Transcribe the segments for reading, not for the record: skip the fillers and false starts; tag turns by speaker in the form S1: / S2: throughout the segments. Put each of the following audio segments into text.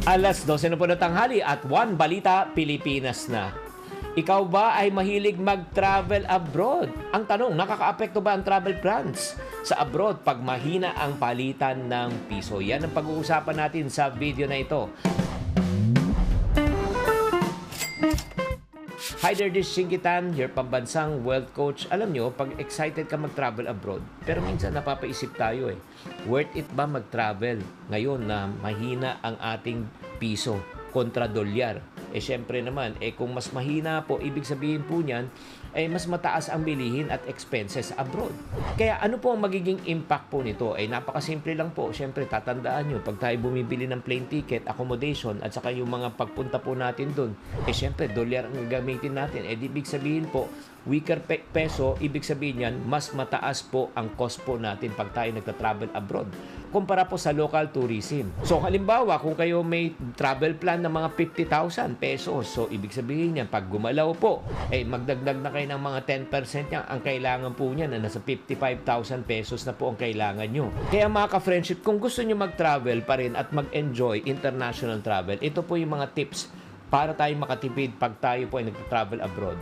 S1: Alas 12 na po ng tanghali at One Balita Pilipinas na. Ikaw ba ay mahilig mag-travel abroad? Ang tanong, nakakaapekto ba ang travel plans sa abroad pag mahina ang palitan ng piso? Yan ang pag-uusapan natin sa video na ito. Hi there, this is Shingitan, your pambansang wealth coach. Alam nyo, pag excited ka mag-travel abroad, pero minsan napapaisip tayo worth it ba mag-travel ngayon na mahina ang ating piso kontra dolyar? Syempre naman, kung mas mahina po, ibig sabihin po niyan, mas mataas ang bilihin at expenses abroad. Kaya ano po ang magiging impact po nito? Napakasimple lang po. Syempre, tatandaan nyo, pag tayo bumibili ng plane ticket, accommodation, at saka yung mga pagpunta po natin doon, syempre, dolyar ang gagamitin natin. Ibig sabihin po, weaker peso, ibig sabihin yan, mas mataas po ang cost po natin pag tayo nagta-travel abroad kumpara po sa local tourism. So halimbawa, kung kayo may travel plan ng mga 50,000 pesos, so ibig sabihin yan, pag gumalaw po, magdagdag na kayo ng mga 10% niya, ang kailangan po niya na nasa 55,000 pesos na po ang kailangan nyo. Kaya mga ka-friendship, kung gusto nyo mag-travel pa rin at mag-enjoy international travel, ito po yung mga tips para tayo makatipid pag tayo po ay nag-travel abroad.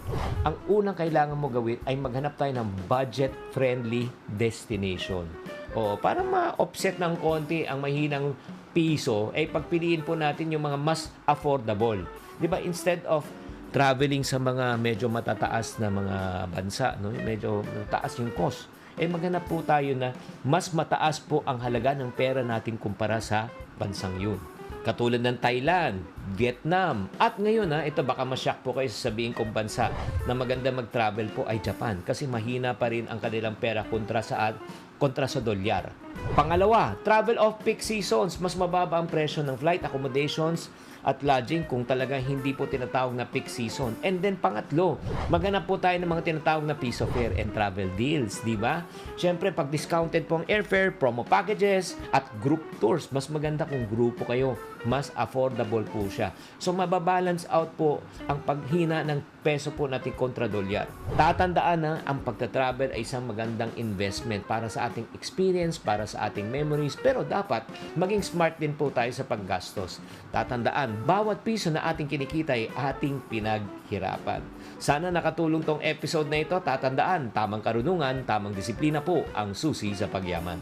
S1: Ang unang kailangan mo gawin ay maghanap tayo ng budget-friendly destination. Para ma-offset ng konti ang mahinang piso, pagpiliin po natin yung mga mas affordable. Di ba? Instead of traveling sa mga medyo matataas na mga bansa, medyo mataas yung cost, maghanap po tayo na mas mataas po ang halaga ng pera natin kumpara sa bansang yun. Katulad ng Thailand, Vietnam, at ngayon ito baka masyak po kayo sasabihin kong bansa na maganda mag-travel po ay Japan kasi mahina pa rin ang kanilang pera kontra sa dolyar. Pangalawa, travel off-peak seasons. Mas mababa ang presyo ng flight, accommodations, at lodging kung talagang hindi po tinatawag na peak season. And then pangatlo, maghanap po tayo ng mga tinatawag na piece of fare and travel deals, di ba? Siyempre, pag discounted po ang airfare, promo packages, at group tours, mas maganda kung grupo kayo, mas affordable po siya. So, mababalance out po ang paghina ng peso po natin kontra dolyar. Tatandaan na ang pagta-travel ay isang magandang investment para sa ating experience, para sa ating memories, pero dapat maging smart din po tayo sa paggastos. Tatandaan, bawat piso na ating kinikita ay ating pinaghirapan. Sana nakatulong tong episode na ito. Tatandaan, tamang karunungan, tamang disiplina po ang susi sa pagyaman.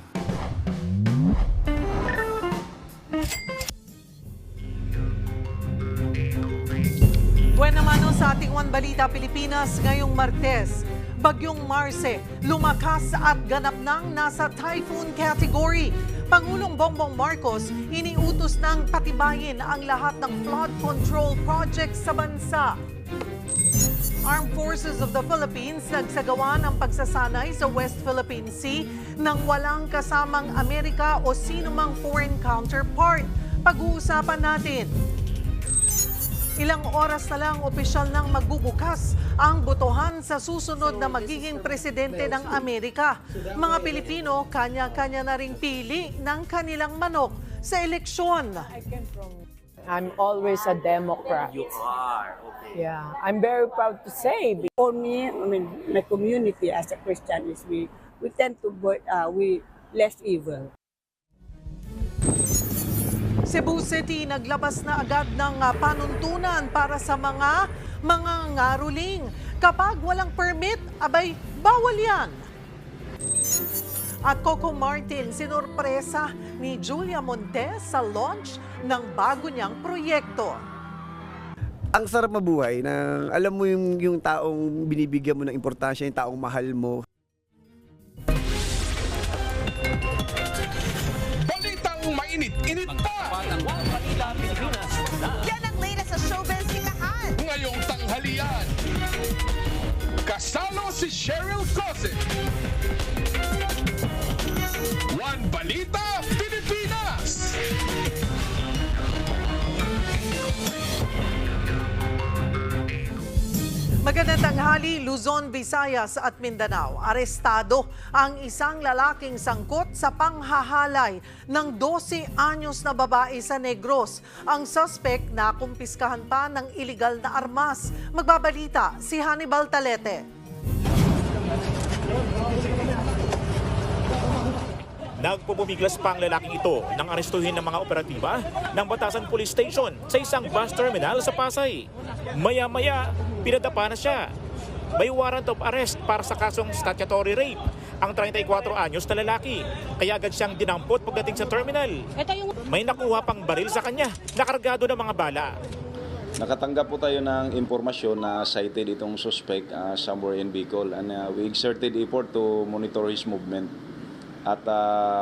S2: Buwan naman sa ating One Balita Pilipinas ngayong Martes, Bagyong Marce, lumakas at ganap ng nasa typhoon category. Pangulong Bongbong Marcos iniutos ng patibayin ang lahat ng flood control projects sa bansa. Armed Forces of the Philippines nagsagawa ng pagsasanay sa West Philippine Sea nang walang kasamang Amerika o sinumang foreign counterpart. Pag-uusapan natin. Ilang oras na lang opisyal nang magbubukas ang botohan sa susunod na magiging presidente ng Amerika. Mga Pilipino, kanya-kanya na ring pili ng kanilang manok sa eleksyon.
S3: I'm always a Democrat.
S4: You are, okay.
S3: Yeah, I'm very proud to say.
S5: For me, my community as a Christian is we tend to we less evil.
S2: Cebu City naglabas na agad ng panuntunan para sa mga ngaruling. Kapag walang permit, abay, bawal yan. At Coco Martin, sinurpresa ni Julia Montes sa launch ng bago niyang proyekto.
S6: Ang sarap mabuhay na alam mo yung taong binibigyan mo ng importansya, yung taong mahal mo.
S7: Balitang mainit-init pa!
S8: Yan ang latest sa showbiz hikahan.
S7: Ngayong tanghalian, kasalo si Cheryl Cosset. One Balita Pilipinas!
S2: Magandang tanghali, Luzon, Visayas at Mindanao. Arestado ang isang lalaking sangkot sa panghahalay ng 12 anyos na babae sa Negros. Ang suspect na kumpiskahan pa ng iligal na armas. Magbabalita si Hannibal Talete.
S4: Nagpupumiglas pa ang lalaking ito nang arestuhin ng mga operatiba ng Batasan Police Station sa isang bus terminal sa Pasay. Maya-maya, pinadapa na siya. May warrant of arrest para sa kasong statutory rape ang 34 anyos na lalaki. Kaya agad siyang dinampot pagdating sa terminal. May nakuha pang baril sa kanya na kargado ng mga bala.
S9: Nakatanggap po tayo ng impormasyon na cited itong suspect somewhere in Bicol, and we exerted effort to monitor his movement. At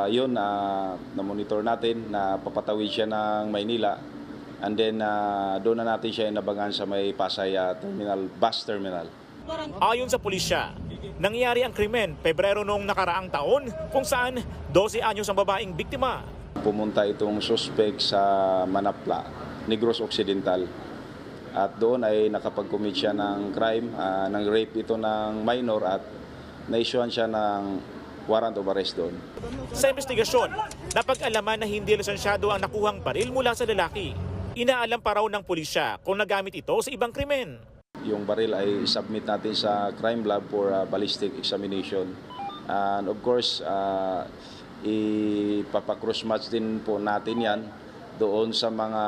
S9: yun, na-monitor natin na papatawid siya ng Maynila, and then doon na natin siya inabangan sa may Pasay terminal, bus terminal.
S4: Ayon sa pulisya, nangyari ang krimen Pebrero noong nakaraang taon kung saan 12 anyos ang babaeng biktima.
S9: Pumunta itong suspect sa Manapla, Negros Occidental. At doon ay nakapag-commit siya ng crime, ng rape ito ng minor, at na-issuean siya ng warrant of arrest doon.
S4: Sa investigasyon, napag-alaman na hindi lisensyado ang nakuhang baril mula sa lalaki. Inaalam pa raw ng pulisya kung nagamit ito sa ibang krimen.
S9: Yung baril ay submit natin sa crime lab for ballistic examination. And of course, ipapakross-match din po natin yan doon sa mga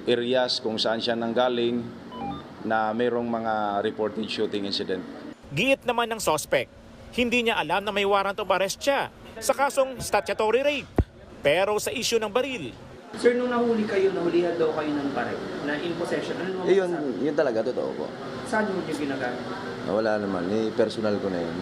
S9: areas kung saan siya nanggaling na mayroong mga reported shooting incident.
S4: Giit naman ng suspect, hindi niya alam na may warrant of arrest siya sa kasong statutory rape. Pero sa issue ng baril,
S10: Sir, nung nahuli kayo, nahulihan daw kayo ng baril na in possession. Ano
S11: yun talaga, totoo po.
S10: Saan mo niyo ginagamit?
S11: Wala naman, personal ko na yun.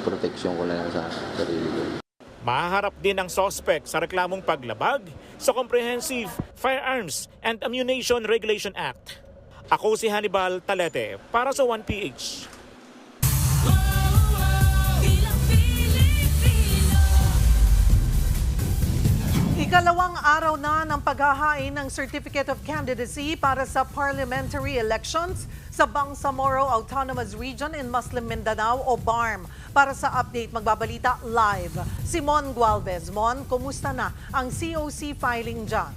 S11: Protection ko na yan sa sarili ko.
S4: mahaharap din ang suspect sa reklamong paglabag sa Comprehensive Firearms and Ammunition Regulation Act. Ako si Hannibal Talete para sa 1PH.
S2: Ikalawang araw na ng paghahain ng Certificate of Candidacy para sa parliamentary elections sa Bangsamoro Autonomous Region in Muslim Mindanao o BARM. Para sa update, magbabalita live si Mon Gualvez. Mon, kumusta na ang COC filing dyan?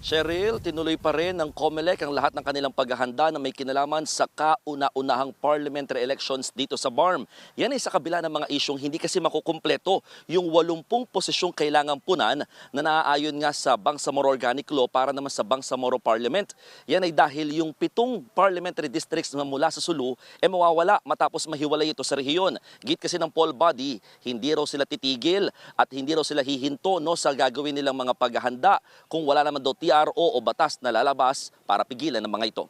S12: Cheryl, tinuloy pa rin ng COMELEC ang lahat ng kanilang paghahanda na may kinalaman sa kauna-unahang parliamentary elections dito sa BARM. Yan ay sa kabila ng mga isyong hindi kasi makukumpleto yung 80 posisyong kailangang punan na naaayon nga sa Bangsamoro Organic Law para naman sa Bangsamoro Parliament. Yan ay dahil yung 7 parliamentary districts na mula sa Sulu mawawala matapos mahiwalay ito sa rehiyon. Git kasi ng poll body, hindi raw sila titigil at hindi raw sila hihinto sa gagawin nilang mga paghahanda kung wala naman daw TRO o batas na lalabas para pigilan ng mga ito.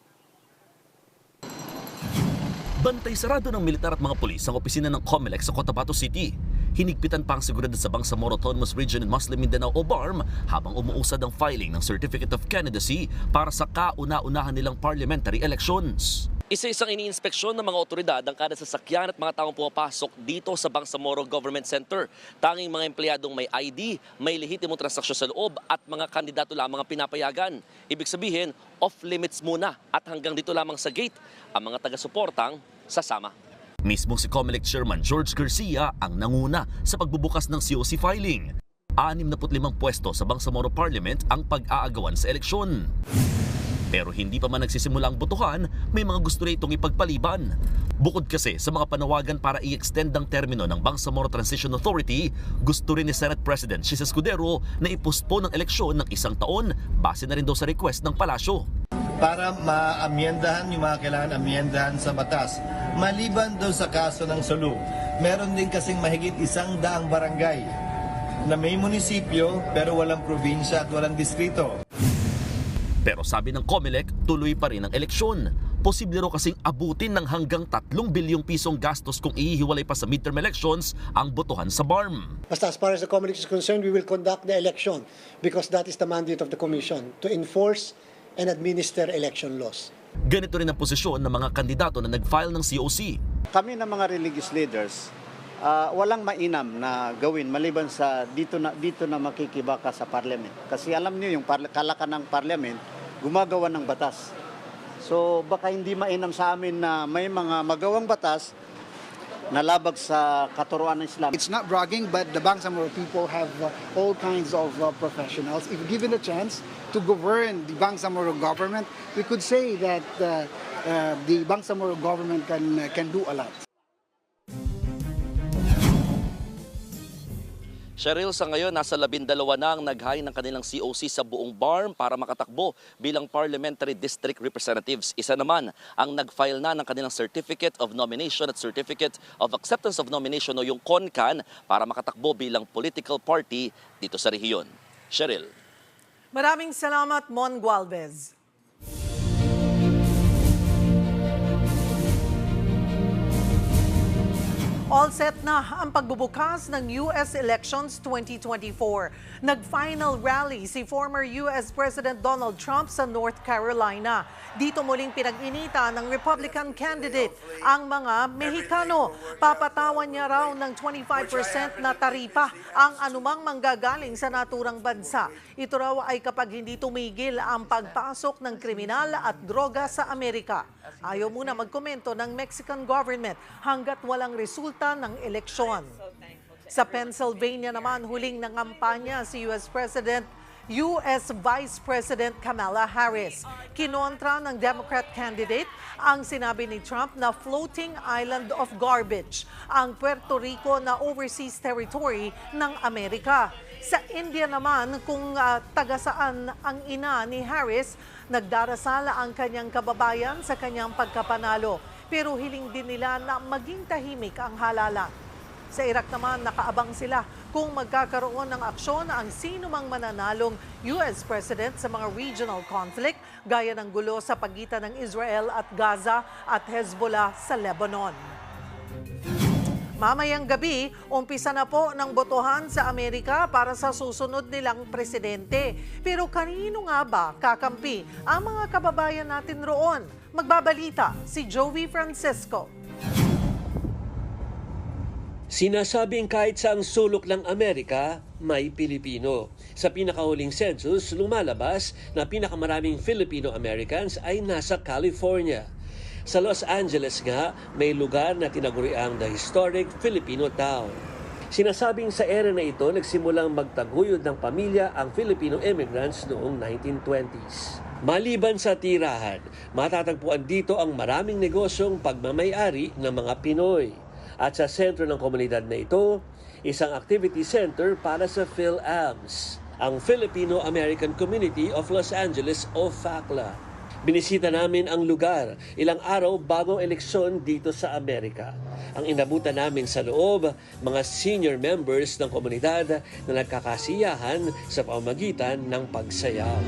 S13: Bantay sarado ng militar at mga pulis ang opisina ng COMELEC sa Cotabato City. Hinigpitan pa ang seguridad sa Bangsamoro Autonomous Region in Muslim Mindanao o BARM habang umuusad ang filing ng Certificate of Candidacy para sa kauna-unahan nilang parliamentary elections.
S12: Isa-isang iniinspeksyon ng mga otoridad ang kada sasakyan at mga taong pumapasok dito sa Bangsamoro Government Center. Tanging mga empleyadong may ID, may lehitimong transaksyon sa loob at mga kandidato lamang ang pinapayagan. Ibig sabihin, off-limits muna at hanggang dito lamang sa gate ang mga taga-suportang sasama.
S13: Mismong si COMELEC Chairman George Garcia ang nanguna sa pagbubukas ng COC filing. 65 pwesto sa Bangsamoro Parliament ang pag-aagawan sa eleksyon. Pero hindi pa man nagsisimula ang botohan, may mga gusto na itong ipagpaliban. Bukod kasi sa mga panawagan para i-extend ang termino ng Bangsamoro Transition Authority, gusto rin ni Senate President Chis Escudero na ipostpone ang eleksyon ng 1 taon base na rin daw sa request ng palasyo.
S14: Para ma-amyendahan yung mga kailangan amyendahan sa batas. Maliban doon sa kaso ng Sulu, meron din kasing mahigit 100 barangay na may munisipyo pero walang probinsya at walang distrito.
S13: Pero sabi ng COMELEC, tuloy pa rin ang eleksyon. Posible raw kasing abutin ng hanggang 3 bilyong pisong gastos kung ihiwalay pa sa midterm elections ang botohan sa BARM.
S15: Basta as far as the COMELEC is concerned, we will conduct the election because that is the mandate of the Commission to enforce and administer election laws.
S13: Ganito rin ang posisyon ng mga kandidato na nag-file ng COC.
S16: Kami ng mga religious leaders, walang mainam na gawin maliban sa dito na makikibaka sa parliament. Kasi alam niyo yung kalakan ng parliament, gumagawa ng batas. So baka hindi mainam sa amin na may mga magawang batas na labag sa katuruan ng Islam.
S17: It's not bragging, but the Bangsamoro people have all kinds of professionals. If given a chance to govern the Bangsamoro government, we could say that the Bangsamoro government can do a lot.
S12: Cheryl, sa ngayon, nasa 12 na ang naghain ng kanilang COC sa buong BARM para makatakbo bilang Parliamentary District Representatives. Isa naman ang nag-file na ng kanilang Certificate of Nomination at Certificate of Acceptance of Nomination o yung CONCAN para makatakbo bilang political party dito sa rehiyon. Cheryl.
S2: Maraming salamat, Mon Gualvez. All set na ang pagbubukas ng US Elections 2024. Nag-final rally si former US President Donald Trump sa North Carolina. Dito muling pinag-inita ng Republican candidate ang mga Mexicano. Papatawan niya raw ng 25% na taripa ang anumang manggagaling sa naturang bansa. Ito raw ay kapag hindi tumigil ang pagpasok ng kriminal at droga sa Amerika. Ayaw muna magkomento ng Mexican government hanggat walang resulta ng eleksyon. Sa Pennsylvania naman, huling nangampanya si US Vice President Kamala Harris. Kinontra ng Democrat candidate ang sinabi ni Trump na floating island of garbage ang Puerto Rico na overseas territory ng Amerika. Sa India naman, kung taga-saan ang ina ni Harris, nagdarasal ang kanyang kababayan sa kanyang pagkapanalo. Pero hiling din nila na maging tahimik ang halalan. Sa Iraq naman, nakaabang sila kung magkakaroon ng aksyon ang sino mang mananalong US President sa mga regional conflict gaya ng gulo sa pagitan ng Israel at Gaza at Hezbollah sa Lebanon. Mamayang gabi, umpisa na po ng botohan sa Amerika para sa susunod nilang presidente. Pero kanino nga ba kakampi ang mga kababayan natin roon? Magbabalita si Joey Francisco.
S1: Sinasabing kahit sa ang sulok ng Amerika, may Pilipino. Sa pinakahuling census, lumalabas na pinakamaraming Filipino-Americans ay nasa California. Sa Los Angeles nga, may lugar na tinaguriang the Historic Filipino Town. Sinasabing sa era na ito, nagsimulang magtaguyod ng pamilya ang Filipino immigrants noong 1920s. Maliban sa tirahan, matatagpuan dito ang maraming negosyong pagmamayari ng mga Pinoy. At sa sentro ng komunidad na ito, isang activity center para sa PhilAms, ang Filipino-American Community of Los Angeles o FACLA. Binisita namin ang lugar ilang araw bago eleksyon dito sa Amerika. Ang inabutan namin sa loob, mga senior members ng komunidad na nagkakasiyahan sa pamamagitan ng pagsayaw.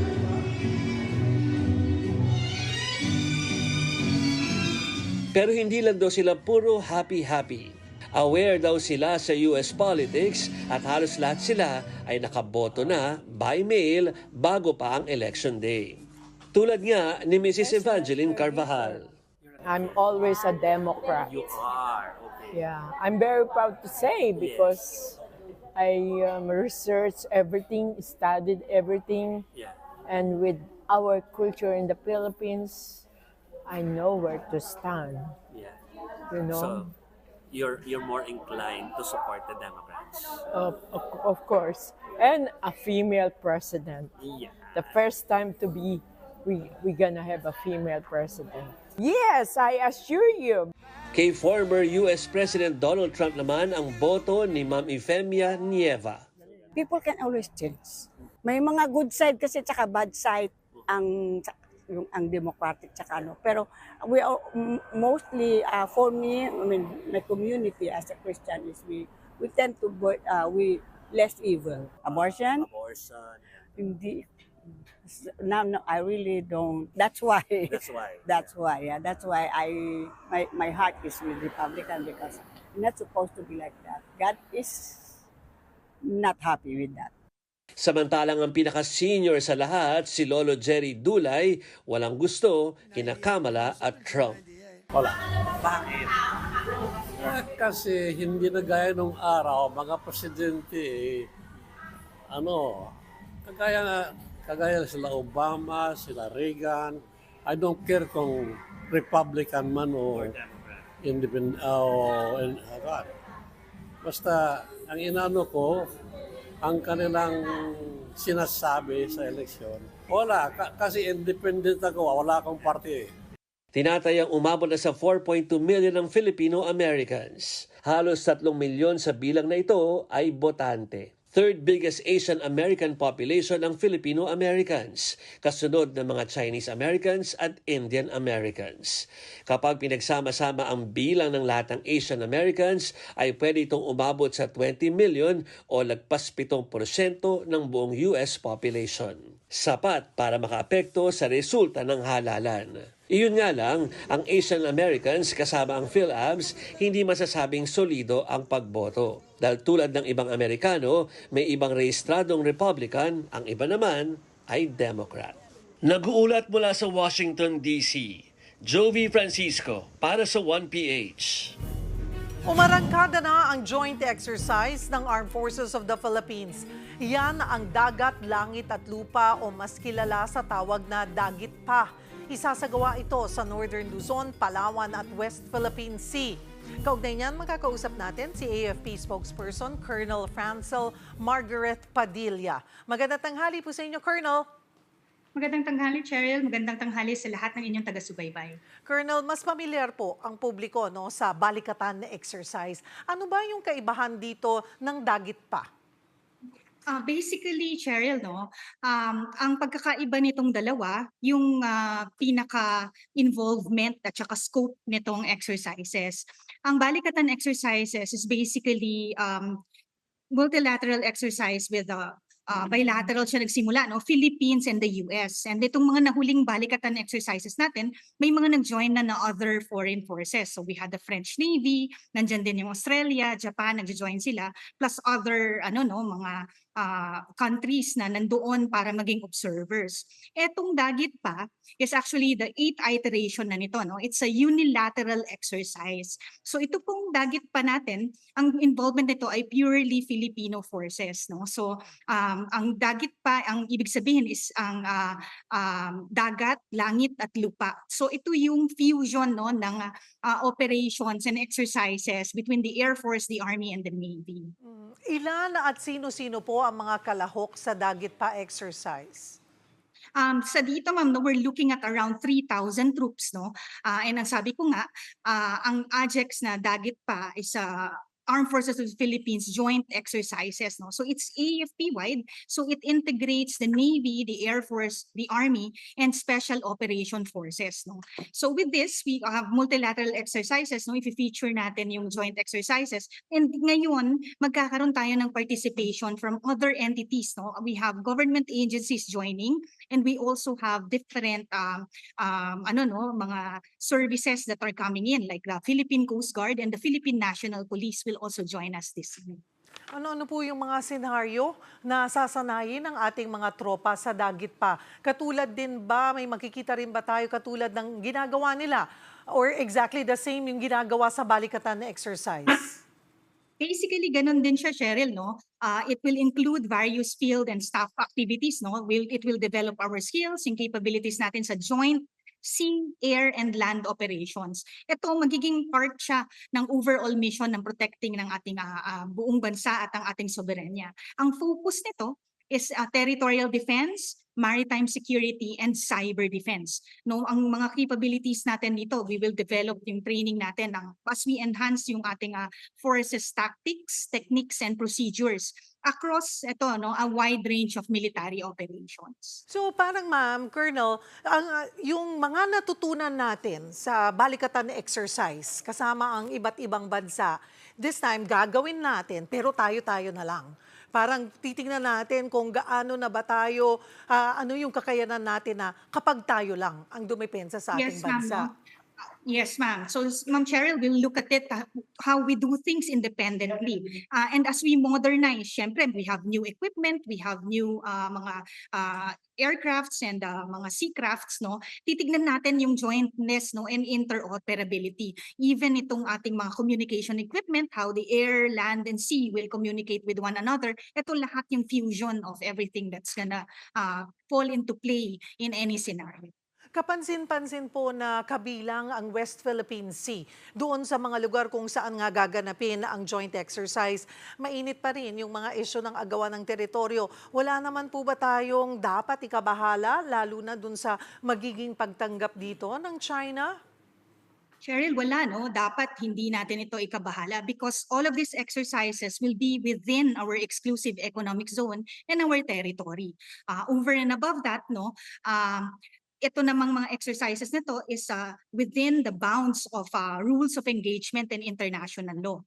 S1: Pero hindi lang daw sila puro happy-happy. Aware daw sila sa US politics at halos lahat sila ay nakaboto na by mail bago pa ang election day. Tulad nga ni Mrs. Evangeline Carvajal.
S3: I'm always a Democrat.
S10: You are, okay.
S3: Yeah, I'm very proud to say because I researched everything, studied everything, and with our culture in the Philippines, I know where to stand.
S10: Yeah.
S3: You know.
S10: So you're more inclined to support the Democrats.
S3: Of course, and a female president.
S10: Yeah.
S3: The first time to be. We gonna have a female president. Yes, I assure you.
S1: Kay former US President Donald Trump naman ang boto ni Ma'am Efemia Nieva.
S5: People can always change. May mga good side kasi tsaka bad side ang Democratic tsaka ano. Pero we are mostly for me, I mean my community as a Christian is we tend to we less evil. Abortion? Hindi. No, I really don't. That's why. That's why. Yeah, that's why my heart is with Republican because it's not supposed to be like that. God is not happy with that.
S1: Samantalang ang pinaka-senior sa lahat, si Lolo Jerry Dulay, walang gusto kina Kamala at Trump.
S18: Wala.
S10: Bakit?
S18: Kasi hindi na gaya nung araw, mga presidente, kagaya sila Obama, sila Reagan. I don't care kung Republican man o independent. Basta ang inano ko, ang kanilang sinasabi sa eleksyon, wala. Kasi independent ako, wala akong party.
S1: Tinatayang umabot na sa 4.2 million ng Filipino-Americans. Halos 3 milyon sa bilang na ito ay botante.
S19: Third biggest Asian American population ang Filipino Americans, kasunod ng mga Chinese Americans at Indian Americans. Kapag pinagsama-sama ang bilang ng lahat ng Asian Americans, ay pwede itong umabot sa 20 million o lagpas 7% ng buong US population. Sapat para makaapekto sa resulta ng halalan. Iyon nga lang, ang Asian Americans kasama ang PhilAbs, hindi masasabing solido ang pagboto. Dahil tulad ng ibang Amerikano, may ibang rehistradong Republican, ang iba naman ay Democrat. Nag-uulat mula sa Washington, D.C., Jovi Francisco para sa 1PH.
S2: Umarangkada na ang joint exercise ng Armed Forces of the Philippines. Yan ang dagat, langit at lupa o mas kilala sa tawag na Dagit Pa. Isasagawa ito sa Northern Luzon, Palawan at West Philippine Sea. Kaugnay niyan, makakausap natin si AFP spokesperson Colonel Francel Margaret Padilla. Magandang tanghali po sa inyo, Colonel.
S20: Magandang tanghali, Cheryl. Magandang tanghali sa lahat ng inyong taga-subaybay.
S2: Colonel, mas pamilyar po ang publiko sa balikatan na exercise. Ano ba yung kaibahan dito ng Dagit Pa?
S20: Basically, Cheryl, ang pagkakaiba nitong dalawa, yung pinaka-involvement at saka scope nitong exercises. Ang balikatan exercises is basically multilateral exercise with bilateral siya nagsimula, Philippines and the US. And itong mga nahuling balikatan exercises natin, may mga nag-join na other foreign forces. So we had the French Navy, nandyan din yung Australia, Japan, nag-join sila, plus other mga countries na nandoon para maging observers. Etong Dagit Pa is actually the 8th iteration na nito. It's a unilateral exercise. So ito pong Dagit Pa natin, ang involvement nito ay purely Filipino forces. So ang Dagit Pa, ang ibig sabihin is ang dagat, langit at lupa. So ito yung fusion ng operations and exercises between the Air Force, the Army and the Navy.
S2: Ilan at sino-sino po ang mga kalahok sa Dagit Pa exercise?
S20: Sa dito, ma'am, we're looking at around 3,000 troops, and ang sabi ko nga, ang AJEX na Dagit Pa is Armed Forces of the Philippines joint exercises. So it's AFP-wide, so it integrates the Navy, the Air Force, the Army, and Special Operation Forces. So with this, we have multilateral exercises. I-feature natin yung joint exercises. And ngayon, magkakaroon tayo ng participation from other entities. We have government agencies joining, and we also have different mga services that are coming in, like the Philippine Coast Guard and the Philippine National Police will also join us this year.
S2: Ano po yung mga senaryo na sasanayin ng ating mga tropa sa Dagit Pa? Katulad din ba, may makikita rin ba tayo katulad ng ginagawa nila? Or exactly the same yung ginagawa sa balikatan na exercise?
S20: Basically, ganun din siya, Cheryl. It will include various field and staff activities. It will develop our skills and capabilities natin sa joint sea, air, and land operations. Ito, magiging part siya ng overall mission ng protecting ng ating buong bansa at ang ating soberanya. Ang focus nito is territorial defense, maritime security, and cyber defense. Ang mga capabilities natin dito, we will develop yung training natin as we enhance yung ating forces tactics, techniques, and procedures across a wide range of military operations.
S2: So parang ma'am, Colonel, yung mga natutunan natin sa balikatan na exercise kasama ang iba't ibang bansa, this time gagawin natin pero tayo-tayo na lang. Parang titingnan natin kung gaano na ba tayo, ano yung kakayanan natin na kapag tayo lang ang dumepensa sa ating bansa.
S20: Yes, ma'am. So, Ma'am Cheryl, we'll look at it, how we do things independently. And as we modernize, syempre, we have new equipment, we have new mga aircrafts and mga seacrafts, titignan natin yung jointness and interoperability. Even itong ating mga communication equipment, how the air, land, and sea will communicate with one another. Ito lahat yung fusion of everything that's gonna fall into play in any scenario.
S2: Kapansin-pansin po na kabilang ang West Philippine Sea. Doon sa mga lugar kung saan nga gaganapin ang joint exercise, mainit pa rin yung mga isyu ng agawan ng teritoryo. Wala naman po ba tayong dapat ikabahala, lalo na doon sa magiging pagtanggap dito ng China?
S20: Cheryl, wala no. Dapat hindi natin ito ikabahala because all of these exercises will be within our exclusive economic zone and our territory. Over and above that, no, ito namang mga exercises na to is within the bounds of rules of engagement and international law.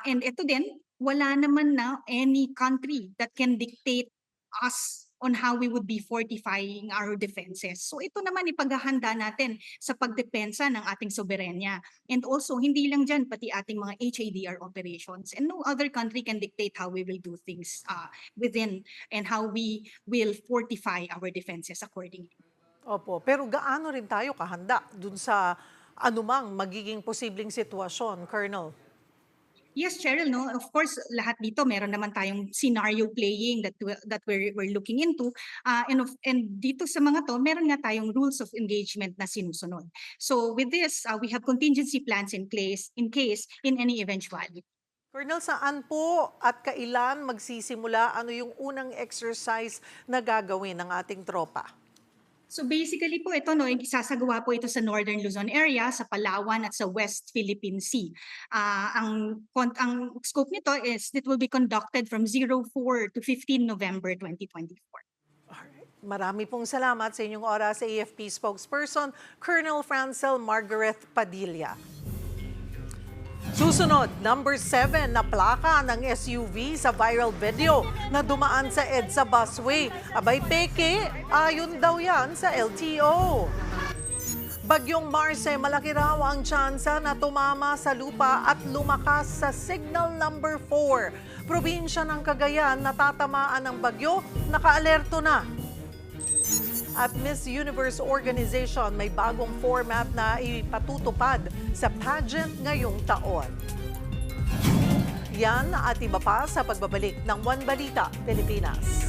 S20: And ito din, wala naman na any country that can dictate us on how we would be fortifying our defenses. So ito naman ipaghahanda natin sa pagdepensa ng ating soberenya. And also, hindi lang dyan, pati ating mga HADR operations. And no other country can dictate how we will do things within and how we will fortify our defenses accordingly.
S2: Opo, pero gaano rin tayo kahanda dun sa anumang magiging posibleng sitwasyon, Colonel?
S20: Yes, Cheryl, no? Of course, lahat dito meron naman tayong scenario playing that we're looking into. And dito sa mga to, meron nga tayong rules of engagement na sinusunod. So with this, we have contingency plans in place in case in any eventuality.
S2: Colonel, saan po at kailan magsisimula? Ano yung unang exercise na gagawin ng ating tropa?
S20: So basically po ito, no, isasagawa po ito sa Northern Luzon area, sa Palawan at sa West Philippine Sea. Ang scope nito is it will be conducted from 04 to 15 November 2024.
S2: Marami pong salamat sa inyong oras, AFP spokesperson, Colonel Francel Margaret Padilla. Susunod, number 7 na plaka ng SUV sa viral video na dumaan sa EDSA busway. Abay peke, ayon daw yan sa LTO. Bagyong Marce, malaki raw ang tsansa na tumama sa lupa at lumakas sa signal number 4. Probinsya ng Cagayan, natatamaan ng bagyo, nakaalerto na. At Miss Universe Organization may bagong format na ipatutupad sa pageant ngayong taon. Yan at iba pa sa pagbabalik ng One Balita Pilipinas.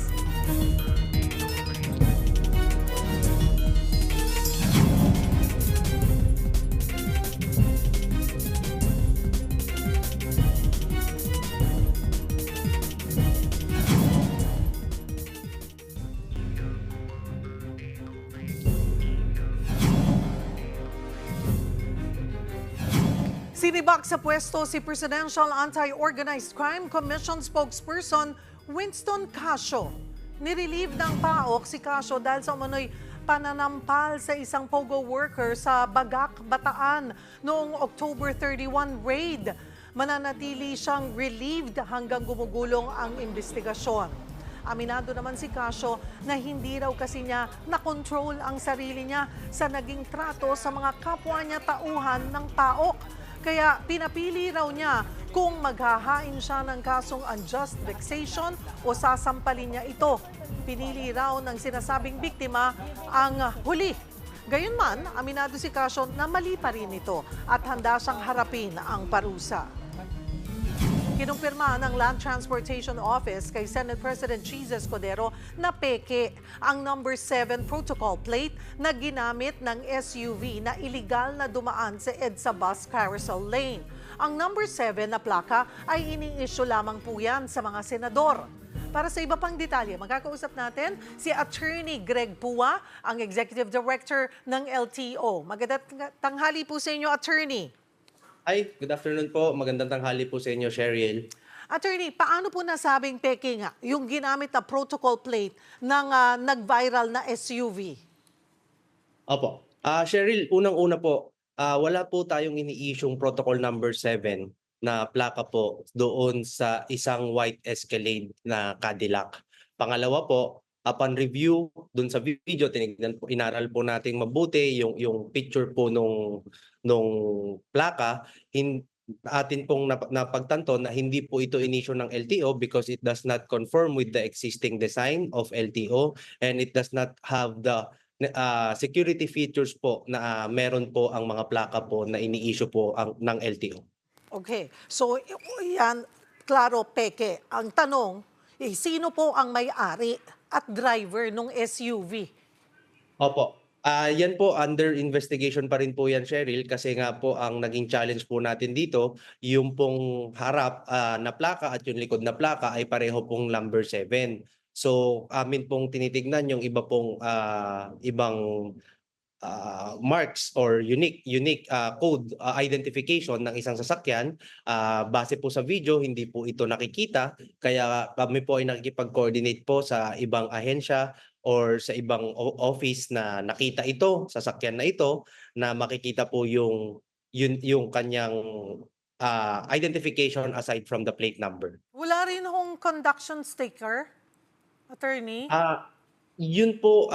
S2: Sinibak sa pwesto si Presidential Anti-Organized Crime Commission spokesperson Winston Casio. Nirelieve ng PAOK si Casio dahil sa umano'y pananampal sa isang POGO worker sa Bagak, Bataan noong October 31 raid. Mananatili siyang relieved hanggang gumugulong ang investigasyon. Aminado naman si Casio na hindi raw kasi niya nakontrol ang sarili niya sa naging trato sa mga kapwa niya tauhan ng PAOK. Kaya pinapili raw niya kung maghahain siya ng kasong unjust vexation o sasampalin niya ito. Pinili raw ng sinasabing biktima ang huli. Gayunman, aminado si Casio na mali pa rin ito at handa siyang harapin ang parusa. Kinumpirma ng Land Transportation Office kay Senate President Jesus Escudero na peke ang number 7 protocol plate na ginamit ng SUV na iligal na dumaan sa EDSA bus carousel lane. Ang number 7 na plaka ay ini-issue lamang po yan sa mga senador. Para sa iba pang detalye, magkakausap natin si Attorney Greg Pua, ang Executive Director ng LTO. Magandang tanghali po sa inyo, Attorney.
S21: Hi, good afternoon po. Magandang tanghali po sa inyo, Cheryl.
S2: Attorney, paano po nasabing peke nga yung ginamit na protocol plate ng nag-viral na SUV?
S21: Opo. Cheryl, unang-una po, wala po tayong ini-issue'ng protocol number 7 na plaka po doon sa isang white Escalade na Cadillac. Pangalawa po, upon review doon sa video, tinignan po, inaral po nating mabuti yung picture po nung plaka, atin pong napagtanto na hindi po ito inisyo ng LTO because it does not conform with the existing design of LTO and it does not have the security features po na meron po ang mga plaka po na ini-issue po ng LTO.
S2: Okay, so yan, klaro peke. Ang tanong, sino po ang may-ari at driver ng SUV?
S21: Opo. Yan po, under investigation pa rin po yan, Cheryl, kasi nga po ang naging challenge po natin dito, yung pong harap na plaka at yung likod na plaka ay pareho pong number 7. So, amin pong tinitignan yung iba pong ibang marks or unique code identification ng isang sasakyan. Base po sa video, hindi po ito nakikita. Kaya kami po ay nakikipag-coordinate po sa ibang ahensya or sa ibang office na nakita ito, sasakyan na ito, na makikita po yung kanyang identification aside from the plate number.
S2: Wala rin hong conduction sticker, attorney?
S21: Yun po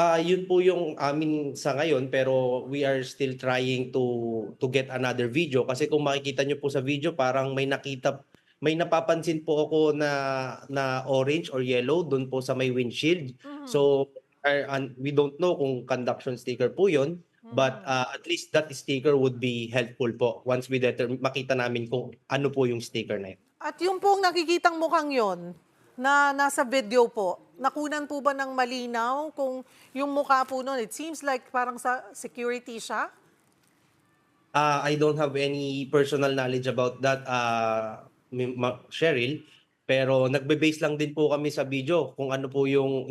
S21: yung amin sa ngayon, pero we are still trying to get another video kasi kung makikita nyo po sa video parang may napapansin po ako na orange or yellow doon po sa may windshield. So we don't know kung conduction sticker po yun, but at least that sticker would be helpful po once we makita namin kung ano po yung sticker na yun.
S2: At yung pong nakikitang mukhang yon na nasa video po, nakunan po ba ng malinaw kung yung mukha po nun? It seems like parang sa security siya.
S21: I don't have any personal knowledge about that, Cheryl. Pero nagbe-base lang din po kami sa video kung ano po yung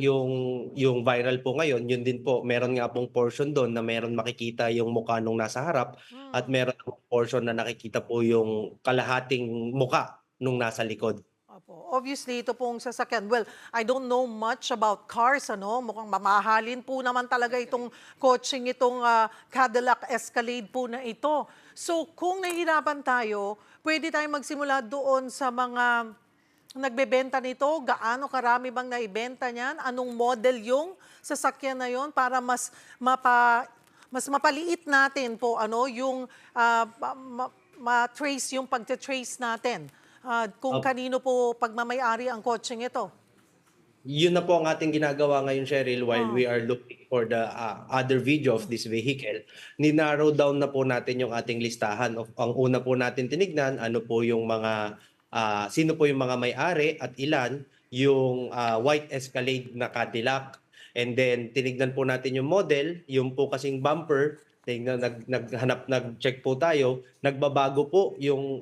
S21: viral po ngayon. Yun din po, meron nga pong portion doon na meron makikita yung mukha nung nasa harap at meron portion na nakikita po yung kalahating mukha nung nasa likod.
S2: Obviously, ito pong sasakyan. Well, I don't know much about cars, ano? Mukhang mamahalin po naman talaga itong coaching, itong Cadillac Escalade po na ito. So, kung nahihirapan tayo, pwede tayong magsimula doon sa mga nagbebenta nito. Gaano karami bang naibenta niyan? Anong model yung sasakyan na yon para mas mapaliit natin po yung ma-trace yung pagte-trace natin. Kung kanino po pagmamayari ang coaching ito?
S21: Yun na po ang ating ginagawa ngayon, Cheryl, while we are looking for the other video of this vehicle. Ni-narrow down na po natin yung ating listahan. Ang una po natin tinignan, ano po yung mga, sino po yung mga may-ari at ilan yung white Escalade na Cadillac. And then tinignan po natin yung model, yung po kasing bumper. Nag-check po tayo, nagbabago po yung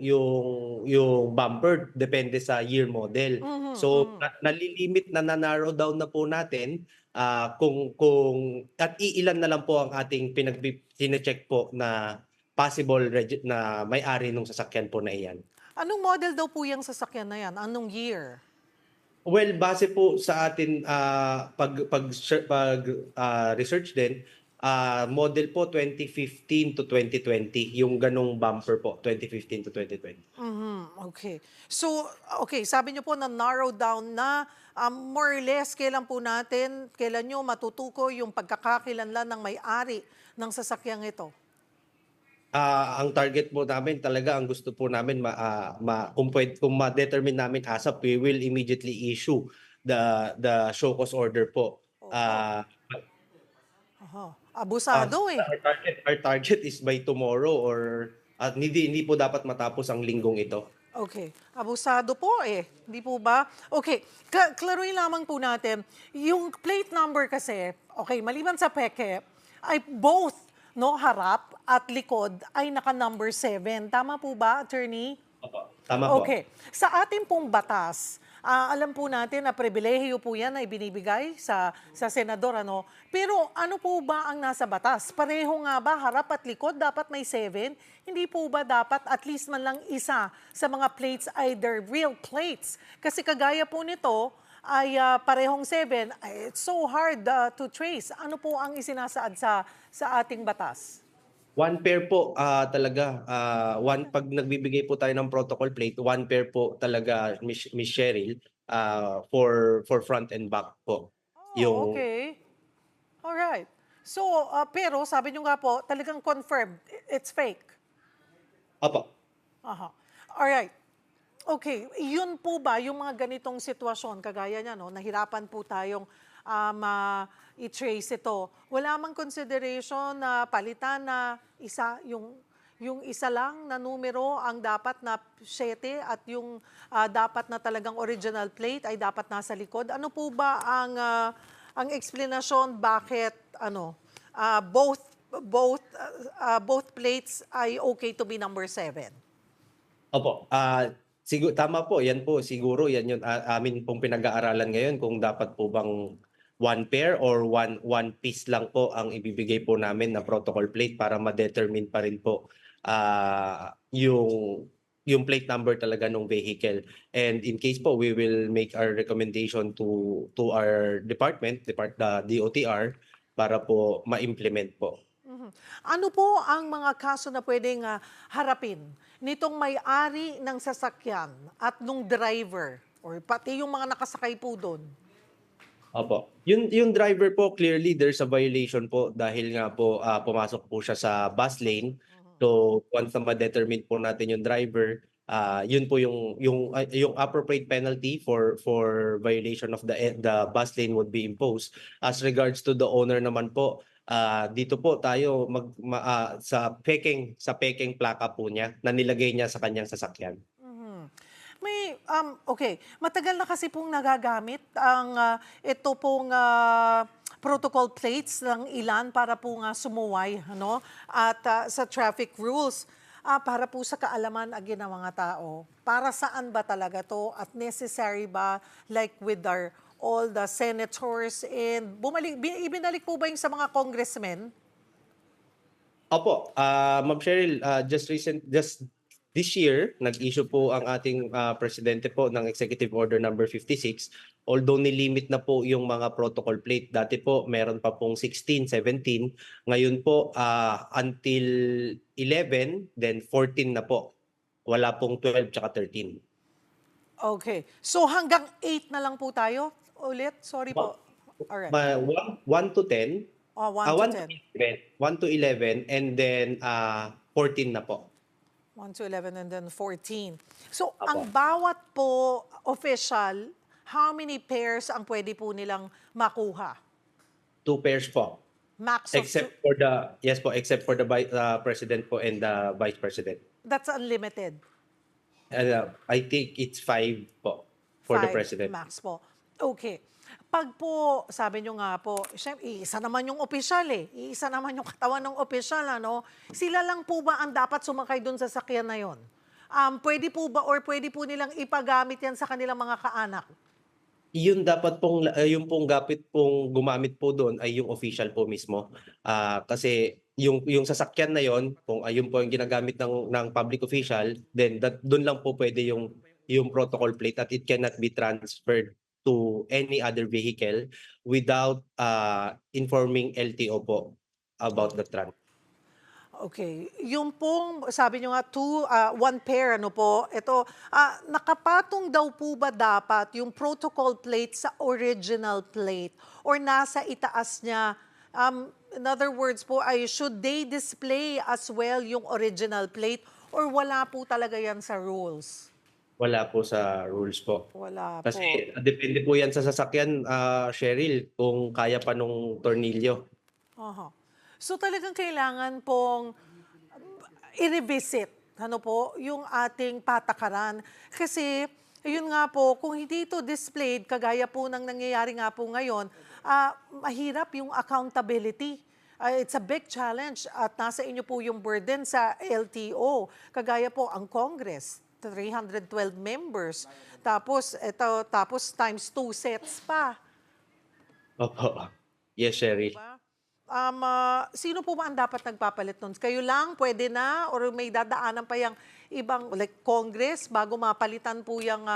S21: bumper depende sa year model. So nalilimit na narrow down na po natin kung at iilan na lang po ang ating pine-check po na possible na may-ari ng sasakyan po na iyan.
S2: Anong model daw po yung sasakyan na yan? Anong year?
S21: Well, base po sa atin research din, model po 2015 to 2020, yung ganong bumper po, 2015 to 2020.
S2: Okay. So, sabi niyo po na narrow down na more or less kailan nyo matutuko yung pagkakakilanlan ng may-ari ng sasakyang ito?
S21: Ang target po namin talaga, ang gusto po namin, kung ma-determine namin ASAP, we will immediately issue the show cause order po.
S2: Abusado
S21: Our target is by tomorrow or hindi po dapat matapos ang linggong ito.
S2: Okay. Abusado po Hindi po ba? Okay. Klaruin lamang po natin. Yung plate number kasi, maliban sa peke, ay both harap at likod ay naka-number 7. Tama po ba, attorney?
S21: Opo. Tama po.
S2: Okay. Sa ating pong batas, alam po natin na pribilehiyo po yan na ibinibigay sa senador. Pero ano po ba ang nasa batas? Pareho nga ba harap at likod dapat may 7? Hindi po ba dapat at least man lang isa sa mga plates either real plates? Kasi kagaya po nito ay parehong 7. It's so hard to trace. Ano po ang isinasaad sa ating batas?
S21: One pair po talaga. Pag nagbibigay po tayo ng protocol plate, one pair po talaga, Miss Cheryl, for front and back po.
S2: Okay. Alright. So, pero sabi nyo nga po, talagang confirmed, it's fake.
S21: Opo.
S2: Alright. Okay, yun po ba yung mga ganitong sitwasyon, kagaya niya, nahirapan po tayong i-trace ito. Wala mang consideration na palitan na isa, yung isa lang na numero ang dapat na 7 at yung dapat na talagang original plate ay dapat nasa likod. Ano po ba ang explanation bakit both plates ay okay to be number 7?
S21: Opo. Tama po, yan po. Siguro yan yung amin pong pinag-aaralan ngayon kung dapat po bang one pair or one piece lang po ang ibibigay po namin na protocol plate para ma-determine pa rin po yung plate number talaga ng vehicle. And in case po, we will make our recommendation to our department, the DOTR, para po ma-implement po.
S2: Ano po ang mga kaso na pwedeng harapin nitong may-ari ng sasakyan at nung driver or pati yung mga nakasakay po doon?
S21: Opo. Yung driver po, clearly there's a violation po dahil nga po pumasok po siya sa bus lane. So once na ma-determine po natin yung driver, yun po yung appropriate penalty for violation of the bus lane would be imposed. As regards to the owner naman po, dito po tayo sa peking plaka po niya na nilagay niya sa kanyang sasakyan.
S2: May, okay, matagal na kasi pong nagagamit ang ito pong protocol plates ng ilan para po nga sumuway at sa traffic rules. Para po sa kaalaman agad ng mga tao, para saan ba talaga to at necessary ba like with all the senators and ibinalik po ba yung sa mga congressmen?
S21: Opo, Ma'am Cheryl, just this year, nag-issue po ang ating presidente po ng Executive Order number 56. Although nilimit na po yung mga protocol plate, dati po meron pa pong 16, 17. Ngayon po until 11, then 14 na po. Wala pong 12 tsaka 13.
S2: Okay. So hanggang 8 na lang po tayo ulit? Sorry po. Alright.
S21: 1 to 10.
S2: 1 to 10.
S21: 1 to 11 and then 14 na po.
S2: 1 to 11 and then 14. So, ang bawat po official, how many pairs ang pwede po nilang makuha?
S21: 2 pairs po.
S2: Max of
S21: except for the president po and the vice president.
S2: That's unlimited.
S21: I think it's 5 po for the president.
S2: Max po. Okay. Pag po, sabi nyo nga po, syempre, isa naman yung opisyal Isa naman yung katawan ng opisyal, Sila lang po ba ang dapat sumakay dun sa sakyan na yon? Pwede po ba or pwede po nilang ipagamit yan sa kanilang mga kaanak?
S21: Yun dapat pong, yung pong gapit pong gumamit po doon ay yung official po mismo. Kasi yung sasakyan na yon, kung ayun po yung ginagamit ng public official, then doon lang po pwede yung protocol plate at it cannot be transferred to any other vehicle without informing LTO po about the trunk.
S2: Okay. Yung pong, sabi nyo nga, 1 pair, ito, nakapatong daw po ba dapat yung protocol plate sa original plate or nasa itaas niya? In other words po, should they display as well yung original plate or wala po talaga yan sa rules?
S21: Wala po sa rules po.
S2: Wala po.
S21: Kasi depende po yan sa sasakyan, Cheryl, kung kaya pa nung tornilyo.
S2: So talagang kailangan pong i-revisit yung ating patakaran. Kasi, yun nga po, kung hindi ito displayed, kagaya po ng nangyayari nga po ngayon, mahirap yung accountability. It's a big challenge at nasa inyo po yung burden sa LTO. Kagaya po ang Congress. 312 members. Tapos times 2 sets pa.
S21: Opo. Yes, Cheryl.
S2: Sino po ba ang dapat nagpapalit nun? Kayo lang, pwede na? Or may dadaanan pa yung ibang, like Congress, bago mapalitan po yung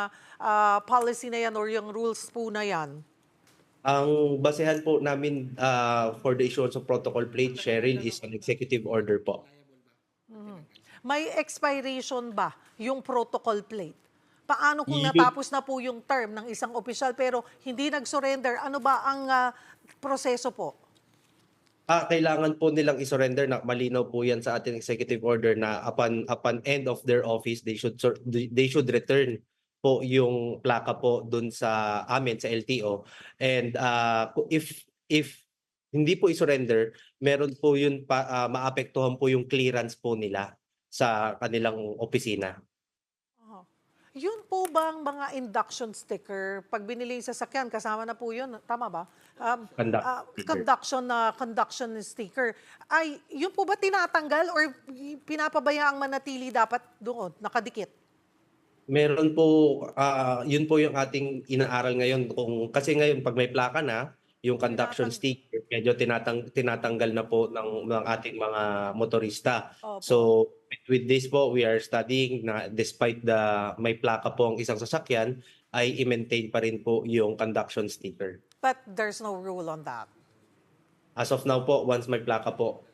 S2: policy na yan or yung rules po na yan?
S21: Ang basehan po namin for the issuance of protocol plate, Cheryl, is an executive order po.
S2: May expiration ba yung protocol plate? Paano kung natapos na po yung term ng isang opisyal pero hindi nag-surrender? Ano ba ang proseso po?
S21: Kailangan po nilang i-surrender na malinaw po yan sa ating executive order na upon end of their office, they should return po yung plaka po dun sa amin, sa LTO. And if hindi po i-surrender, meron po yun maapektuhan po yung clearance po nila sa kanilang opisina.
S2: Yun po bang mga induction sticker, pag binili yung sasakyan, kasama na po yun, tama ba? Conduction sticker. Ay, yun po ba tinatanggal or pinapabayaang manatili dapat doon, nakadikit?
S21: Meron po, yun po yung ating inaaral ngayon. Kasi ngayon, pag may plaka na, yung conduction sticker, medyo tinatanggal na po ng ating mga motorista.
S2: Opo.
S21: So with this po, we are studying na despite may plaka po ang isang sasakyan, ay i-maintain pa rin po yung conduction sticker.
S2: But there's no rule on that.
S21: As of now po, once may plaka po,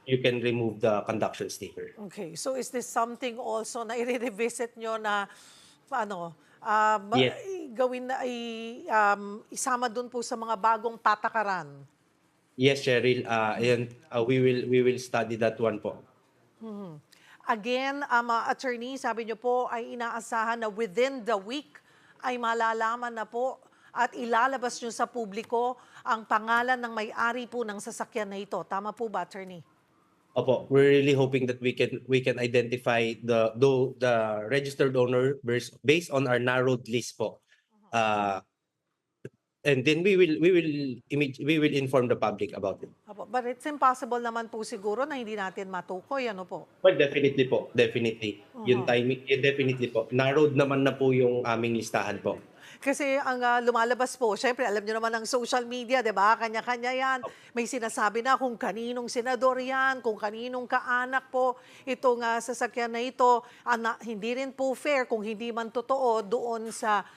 S21: you can remove the conduction sticker.
S2: Okay, so is this something also na i-revisit nyo na
S21: Yes.
S2: gawin na isama dun po sa mga bagong patakaran?
S21: Yes, Cheryl. We will study that one po.
S2: Again, attorney, sabi nyo po ay inaasahan na within the week ay malalaman na po at ilalabas nyo sa publiko ang pangalan ng may-ari po ng sasakyan na ito. Tama po ba, attorney?
S21: Opo, we're really hoping that we can identify the registered owner based on our narrowed list po. And then we will inform the public about it.
S2: Opo, but it's impossible naman po siguro na hindi natin matukoy, ano po?
S21: Well, definitely po, definitely. Yung timing, definitely po. Narrowed naman na po yung aming listahan po.
S2: Kasi ang lumalabas po, syempre alam niyo naman ang social media, 'di ba? Kanya-kanya 'yan. May sinasabi na kung kaninong senador 'yan, kung kaninong kaanak po itong sasakyan na ito. Hindi rin po fair kung hindi man totoo doon sa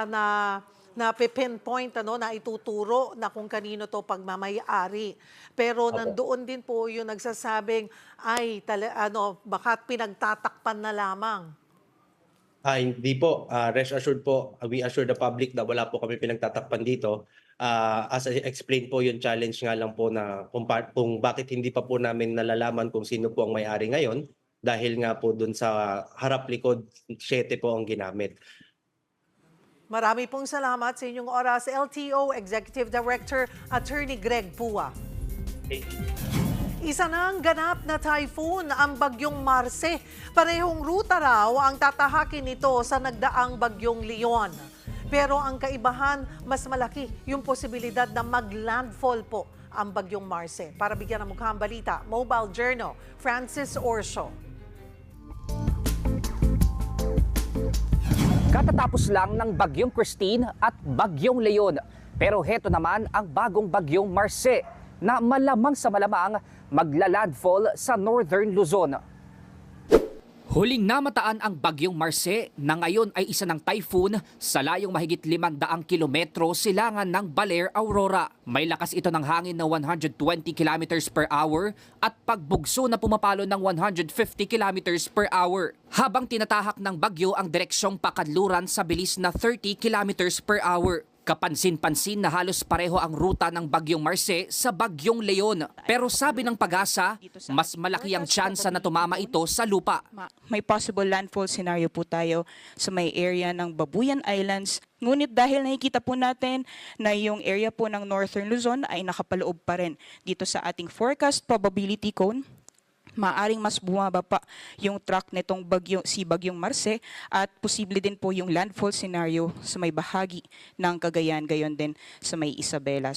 S2: na pinpoint na ituturo na kung kanino to pagmamay-ari. Pero nandoon din po yung nagsasabing ay baka pinagtatakpan na lamang.
S21: Hindi po. Rest assured po, we assure the public na wala po kami pinagtatakpan dito. As I explained po, yung challenge nga lang po na kung bakit hindi pa po namin nalalaman kung sino po ang may-ari ngayon dahil nga po dun sa harap-likod, 7 po ang ginamit.
S2: Marami pong salamat sa inyong oras. LTO Executive Director, Attorney Greg Pua. Isa nang ganap na typhoon ang bagyong Marce. Parehong ruta raw ang tatahakin nito sa nagdaang bagyong Leon. Pero ang kaibahan, mas malaki yung posibilidad na mag-landfall po ang bagyong Marce. Para bigyan ng mukhang balita, Mobile Journal, Francis Orsio.
S6: Katatapos lang ng bagyong Christine at bagyong Leon. Pero heto naman ang bagong bagyong Marce na malamang sa malamang magla-landfall sa Northern Luzon. Huling namataan ang bagyong Marce na ngayon ay isa ng typhoon sa layong mahigit 500 kilometro silangan ng Baler, Aurora. May lakas ito ng hangin na 120 kilometers per hour at pagbugso na pumapalo ng 150 kilometers per hour. Habang tinatahak ng bagyo ang direksyong pakadluran sa bilis na 30 kilometers per hour. Kapansin-pansin na halos pareho ang ruta ng bagyong Marce sa bagyong Leon. Pero sabi ng Pag-asa, mas malaki ang tsansa na tumama ito sa lupa.
S22: May possible landfall scenario po tayo sa may area ng Babuyan Islands. Ngunit dahil nakikita po natin na yung area po ng Northern Luzon ay nakapaloob pa rin dito sa ating forecast probability cone, maaring mas bumaba pa yung track nitong bagyong Marce at posible din po yung landfall scenario sa may bahagi ng Cagayan, gayon din sa may Isabela.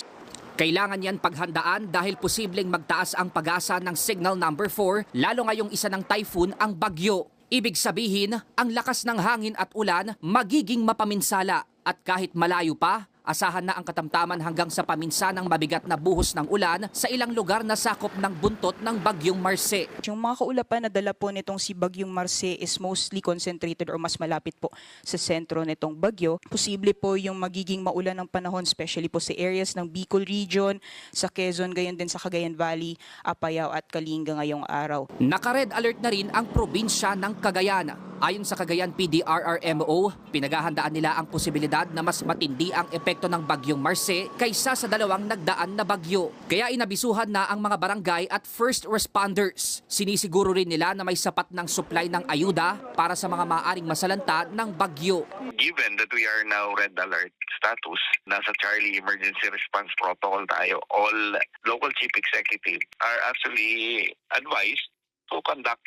S6: Kailangan yan paghandaan dahil posibleng magtaas ang pag-asa ng signal number 4 lalo ngayong isa ng typhoon ang bagyo. Ibig sabihin, ang lakas ng hangin at ulan magiging mapaminsala at kahit malayo pa, asahan na ang katamtaman hanggang sa paminsanang mabigat na buhos ng ulan sa ilang lugar na sakop ng buntot ng bagyong Marce.
S22: Yung mga kaulapan na dala po nitong si bagyong Marce is mostly concentrated or mas malapit po sa sentro nitong bagyo. Posible po yung magiging maulan ng panahon, especially po sa areas ng Bicol region, sa Quezon, gayon din sa Cagayan Valley, Apayao at Kalinga ngayong araw.
S6: Naka-red alert na rin ang probinsya ng Cagayan. Ayon sa Cagayan PDRRMO, pinaghahandaan nila ang posibilidad na mas matindi ang epekto ng bagyong Marce kaysa sa dalawang nagdaan na bagyo. Kaya inabisuhan na ang mga barangay at first responders. Sinisiguro rin nila na may sapat ng supply ng ayuda para sa mga maaaring masalanta ng bagyo.
S23: Given that we are now red alert status, nasa Charlie Emergency Response Protocol tayo, all local chief executive are actually advised to conduct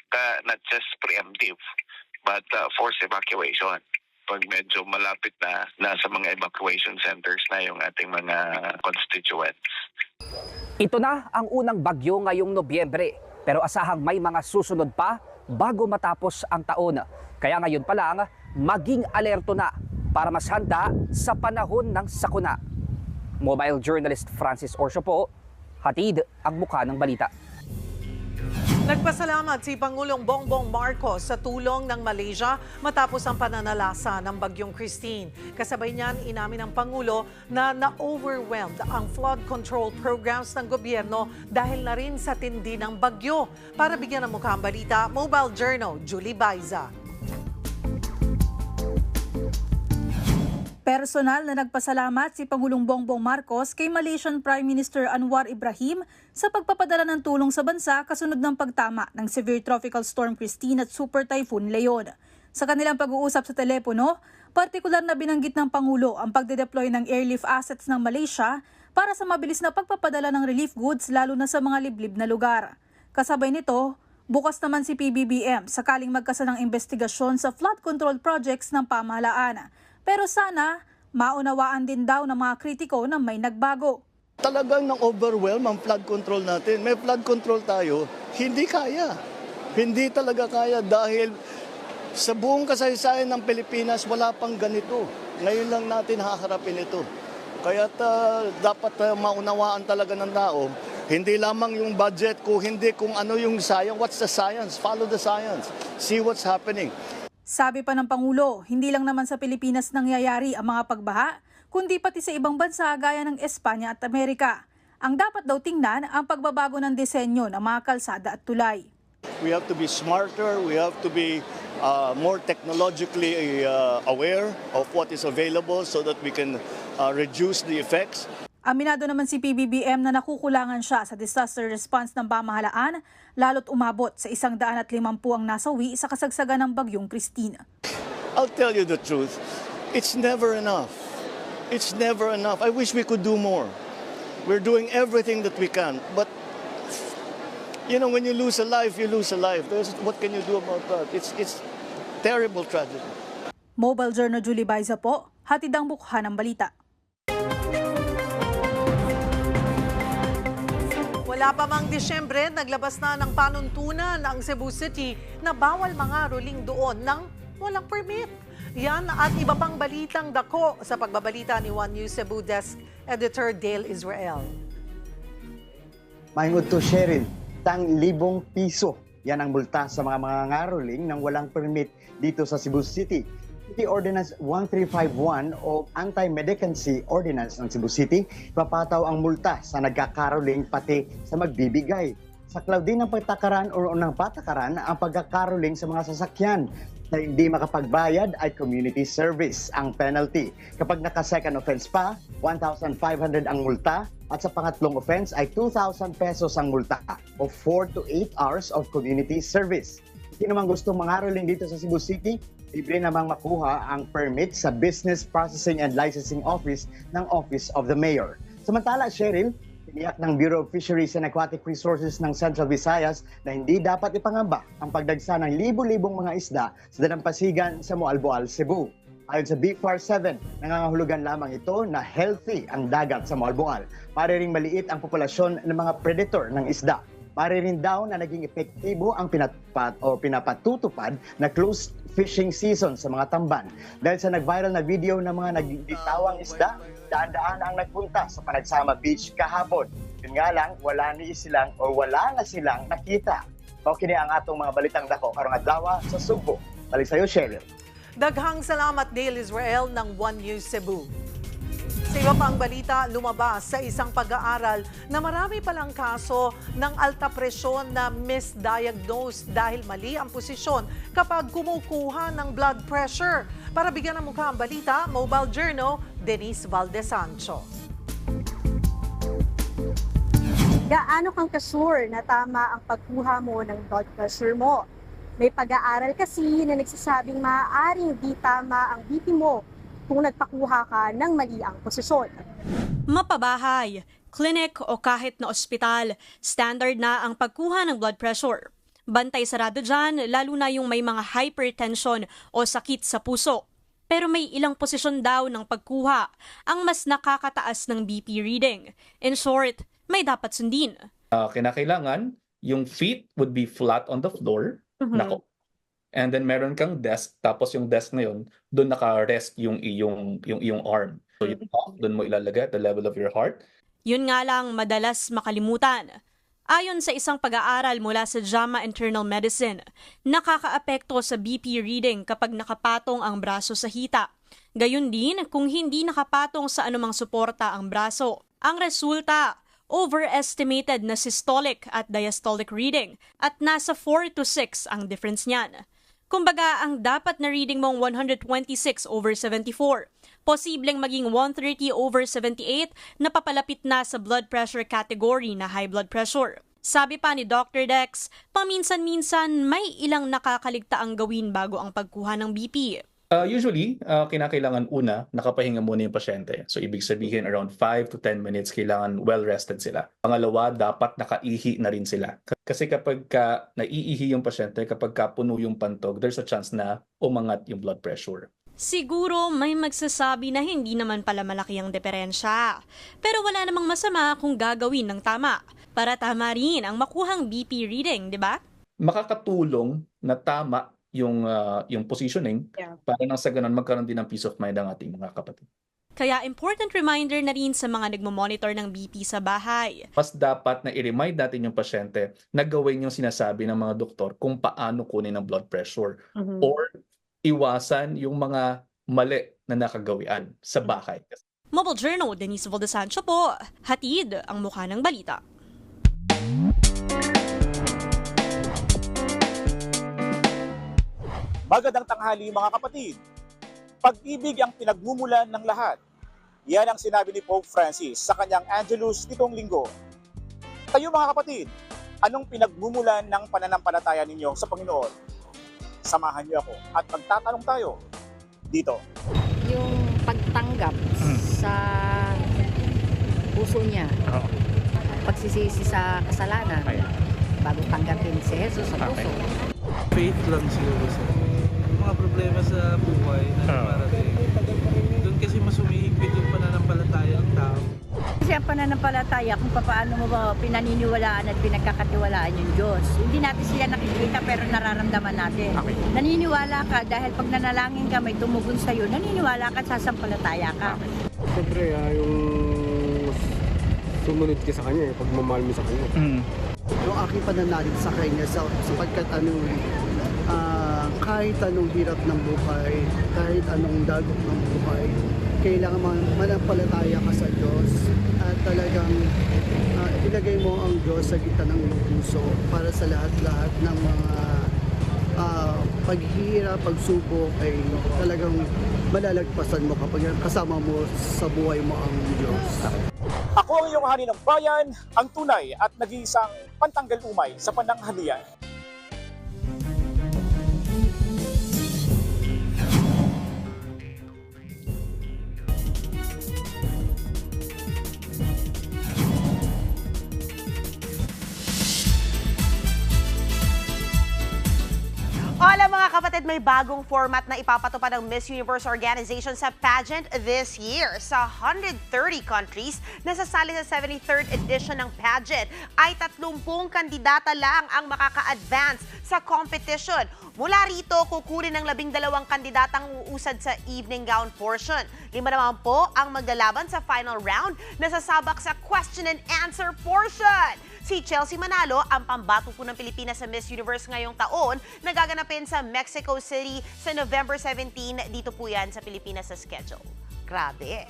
S23: not just preemptive but forced evacuation. Pag medyo malapit na nasa mga evacuation centers na yung ating mga constituents.
S6: Ito na ang unang bagyo ngayong Nobyembre, pero asahang may mga susunod pa bago matapos ang taon. Kaya ngayon pa lang, maging alerto na para mas handa sa panahon ng sakuna. Mobile journalist Francis Orsio po, hatid ang mukha ng balita.
S2: Nagpasalamat si Pangulong Bongbong Marcos sa tulong ng Malaysia matapos ang pananalasa ng Bagyong Christine. Kasabay niyan, inamin ng Pangulo na na-overwhelmed ang flood control programs ng gobyerno dahil na rin sa tindi ng bagyo. Para bigyan ng mukha ang balita, Mobile Journal, Julie Baiza.
S7: Personal na nagpasalamat si Pangulong Bongbong Marcos kay Malaysian Prime Minister Anwar Ibrahim sa pagpapadala ng tulong sa bansa kasunod ng pagtama ng Severe Tropical Storm Christine at Super Typhoon Leon. Sa kanilang pag-uusap sa telepono, partikular na binanggit ng Pangulo ang pagde-deploy ng airlift assets ng Malaysia para sa mabilis na pagpapadala ng relief goods lalo na sa mga liblib na lugar. Kasabay nito, bukas naman si PBBM sakaling magkasa ng investigasyon sa flood control projects ng pamahalaan. Pero sana, maunawaan din daw ng mga kritiko na may nagbago.
S14: Talagang nang-overwhelm ang flood control natin. May flood control tayo, hindi kaya. Hindi talaga kaya dahil sa buong kasaysayan ng Pilipinas, wala pang ganito. Ngayon lang natin haharapin ito. Kaya dapat maunawaan talaga ng tao, hindi lamang yung budget ko, hindi kung ano yung science. What's the science? Follow the science. See what's happening.
S7: Sabi pa ng Pangulo, hindi lang naman sa Pilipinas nangyayari ang mga pagbaha, kundi pati sa ibang bansa gaya ng Espanya at Amerika. Ang dapat daw tingnan ang pagbabago ng disenyo ng mga kalsada at tulay.
S14: We have to be smarter, we have to be more technologically aware of what is available so that we can reduce the effects.
S7: Aminado naman si PBBM na nakukulangan siya sa disaster response ng pamahalaan, lalo't umabot sa 150 ang nasawi sa kasagsagan ng Bagyong Christine.
S14: I'll tell you the truth, it's never enough. It's never enough. I wish we could do more. We're doing everything that we can, but you know, when you lose a life, you lose a life. What can you do about that? It's terrible tragedy.
S7: Mobile Journal Julie Baiza po, hatid ang mukha ng balita.
S2: Wala pa mang Disyembre, naglabas na ng panuntunan ang Cebu City na bawal mga ruling doon ng walang permit. Yan at iba pang balitang dako sa pagbabalita ni One News Cebu Desk Editor Dale Israel.
S8: Mahingod to Cheryl, 1,000 piso. Yan ang multa sa mga mangangaroling ng walang permit dito sa Cebu City. City Ordinance 1351 o Anti-Mendicancy Ordinance ng Cebu City, papataw ang multa sa nagkakaroling pati sa magbibigay. Saklaw din ng patakaran o ng patakaran ang pagkakaroling sa mga sasakyan. Sa hindi makapagbayad ay community service ang penalty. Kapag naka-second offense pa, 1,500 ang multa at sa pangatlong offense ay 2,000 pesos ang multa o 4 to 8 hours of community service. Sino man gusto mangaroling dito sa Cebu City, libre namang makuha ang permit sa Business Processing and Licensing Office ng Office of the Mayor. Samantala, Cheryl, tiniyak ng Bureau of Fisheries and Aquatic Resources ng Central Visayas na hindi dapat ipangamba ang pagdagsa ng libu-libong mga isda sa dalampasigan sa Moalboal, Cebu. Ayon sa BFAR 7, nangangahulugan lamang ito na healthy ang dagat sa Moalboal. Mariring maliit ang populasyon ng mga predator ng isda. Maririn daw na naging epektibo ang pinapatutupad na closed fishing season sa mga tamban. Dahil sa nag-viral na video ng mga nagbitawang isda, daan-daan ang nagpunta sa Panagsama Beach kahapon. Yun nga lang, wala na silang nakita. Okay na ang atong mga balitang dako karong adlaw sa Subo. Balik sa'yo, Cheryl.
S2: Daghang salamat Dale Israel ng One News Cebu. Sa iba pang balita, lumabas sa isang pag-aaral na marami palang kaso ng alta presyon na misdiagnosed dahil mali ang posisyon kapag kumukuha ng blood pressure. Para bigyan ng mukha ang balita, Mobile Journal, Denise Valdesancho.
S9: Gaano kang kasure na tama ang pagkuha mo ng blood pressure mo? May pag-aaral kasi na nagsasabing maaaring di tama ang BP mo kung nagpakuha ka ng mali ang posisyon.
S24: Mapabahay, clinic o kahit na ospital, standard na ang pagkuha ng blood pressure. Bantay sarado dyan, lalo na yung may mga hypertension o sakit sa puso. Pero may ilang posisyon daw ng pagkuha ang mas nakakataas ng BP reading. In short, may dapat sundin.
S25: Kinakailangan, yung feet would be flat on the floor. Nako. And then meron kang desk, tapos yung desk na yun, doon naka-rest yung iyong arm. So yung cough, doon mo ilalagay at the level of your heart.
S24: Yun nga lang madalas makalimutan. Ayon sa isang pag-aaral mula sa JAMA Internal Medicine, nakakaapekto sa BP reading kapag nakapatong ang braso sa hita. Gayun din kung hindi nakapatong sa anumang suporta ang braso. Ang resulta, overestimated na systolic at diastolic reading at nasa 4 to 6 ang difference niyan. Kumbaga, ang dapat na reading mong 126/74, posibleng maging 130/78 na papalapit na sa blood pressure category na high blood pressure. Sabi pa ni Dr. Dex, paminsan-minsan may ilang nakakaligtaang gawin bago ang pagkuha ng BP.
S25: Usually, kinakailangan una, nakapahinga muna yung pasyente. So, ibig sabihin, around 5 to 10 minutes, kailangan well-rested sila. Pangalawa, dapat nakaihi na rin sila. Kasi kapag naiihi yung pasyente, kapag puno yung pantog, there's a chance na umangat yung blood pressure.
S24: Siguro may magsasabi na hindi naman pala malaki ang diferensya. Pero wala namang masama kung gagawin ng tama. Para tama rin ang makuhang BP reading, di ba?
S25: Makakatulong na tama yung positioning para nang sa ganun magkaroon din ng peace of mind ang ating mga kapatid.
S24: Kaya important reminder na rin sa mga nagmamonitor ng BP sa bahay.
S25: Mas dapat na i-remind natin yung pasyente na gawin yung sinasabi ng mga doktor kung paano kunin ang blood pressure or iwasan yung mga mali na nakagawian sa bahay.
S24: Mobile Journal, Denise Valdesancho po, hatid ang mukha ng balita.
S4: Magandang tanghali mga kapatid. Pag-ibig ang pinagmumulan ng lahat. Yan ang sinabi ni Pope Francis sa kanyang Angelus nitong linggo. Kayo mga kapatid, anong pinagmumulan ng pananampalataya ninyo sa Panginoon? Samahan niyo ako at magtatanong tayo dito.
S11: Yung pagtanggap sa puso niya, pagsisisi sa kasalanan, bago tanggapin si Jesus sa puso.
S13: Faith lang siguro sa mga problema sa buhay na dumarating. Doon kasi mas humihigpit yung pananampalataya ng tao.
S5: Kasi ang pananampalataya, kung paano mo ba pinaniniwalaan at pinagkakatiwalaan yung Diyos. Hindi natin sila nakikita pero nararamdaman natin. Naniniwala ka dahil pag nanalangin ka, may tumugon sa'yo. Naniniwala ka, sasampalataya ka.
S15: Siyempre, yung sumunod ka sa Kanya, pagmamahal mo sa Kanya.
S16: Yung aking pananalig sa Kanya sapagkat kahit anong hirap ng buhay, kahit anong dagok ng buhay, kailangan manampalataya ka sa Diyos at talagang ilagay mo ang Diyos sa gitna ng iyong puso para sa lahat-lahat ng mga paghihirap, pagsubok ay talagang malalagpasan mo kapag kasama mo sa buhay mo ang Diyos.
S4: Ako ang iyong hari ng bayan, ang tunay at nag-iisang pantanggal umay sa pananghalian.
S26: Hola mga kapatid, may bagong format na ipapatupad ng Miss Universe organization sa pageant this year. Sa 130 countries na sasali sa 73rd edition ng pageant, ay 30 kandidata lang ang makaka-advance sa competition. Mula rito, kukunin ng 12 kandidatang uusad sa evening gown portion. 5 naman po ang maglalaban sa final round na sasabak sa question and answer portion. Si Chelsea Manalo, ang pambato po ng Pilipinas sa Miss Universe ngayong taon, nagaganapin sa Mexico City sa November 17. Dito po yan sa Pilipinas sa schedule. Grabe.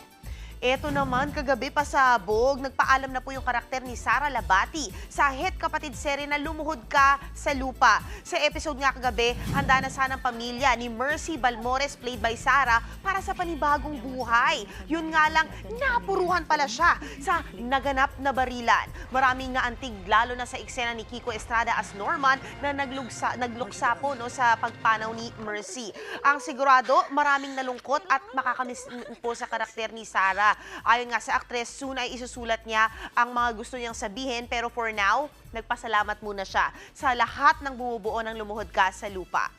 S26: Eto naman, kagabi pasabog, nagpaalam na po yung karakter ni Sara Labati sa hit kapatid serye na Lumuhod Ka sa Lupa. Sa episode nga kagabi, handa na sanang pamilya ni Mercy Balmores played by Sara para sa panibagong buhay. Yun nga lang, napuruhan pala siya sa naganap na barilan. Maraming naantig lalo na sa eksena ni Kiko Estrada as Norman na nagluksa po sa pagpanaw ni Mercy. Ang sigurado, maraming nalungkot at makakamiss po sa karakter ni Sara. Ayon nga sa aktres, soon ay isusulat niya ang mga gusto niyang sabihin pero for now, nagpasalamat muna siya sa lahat ng bumubuo ng Lumuhod Ka sa Lupa.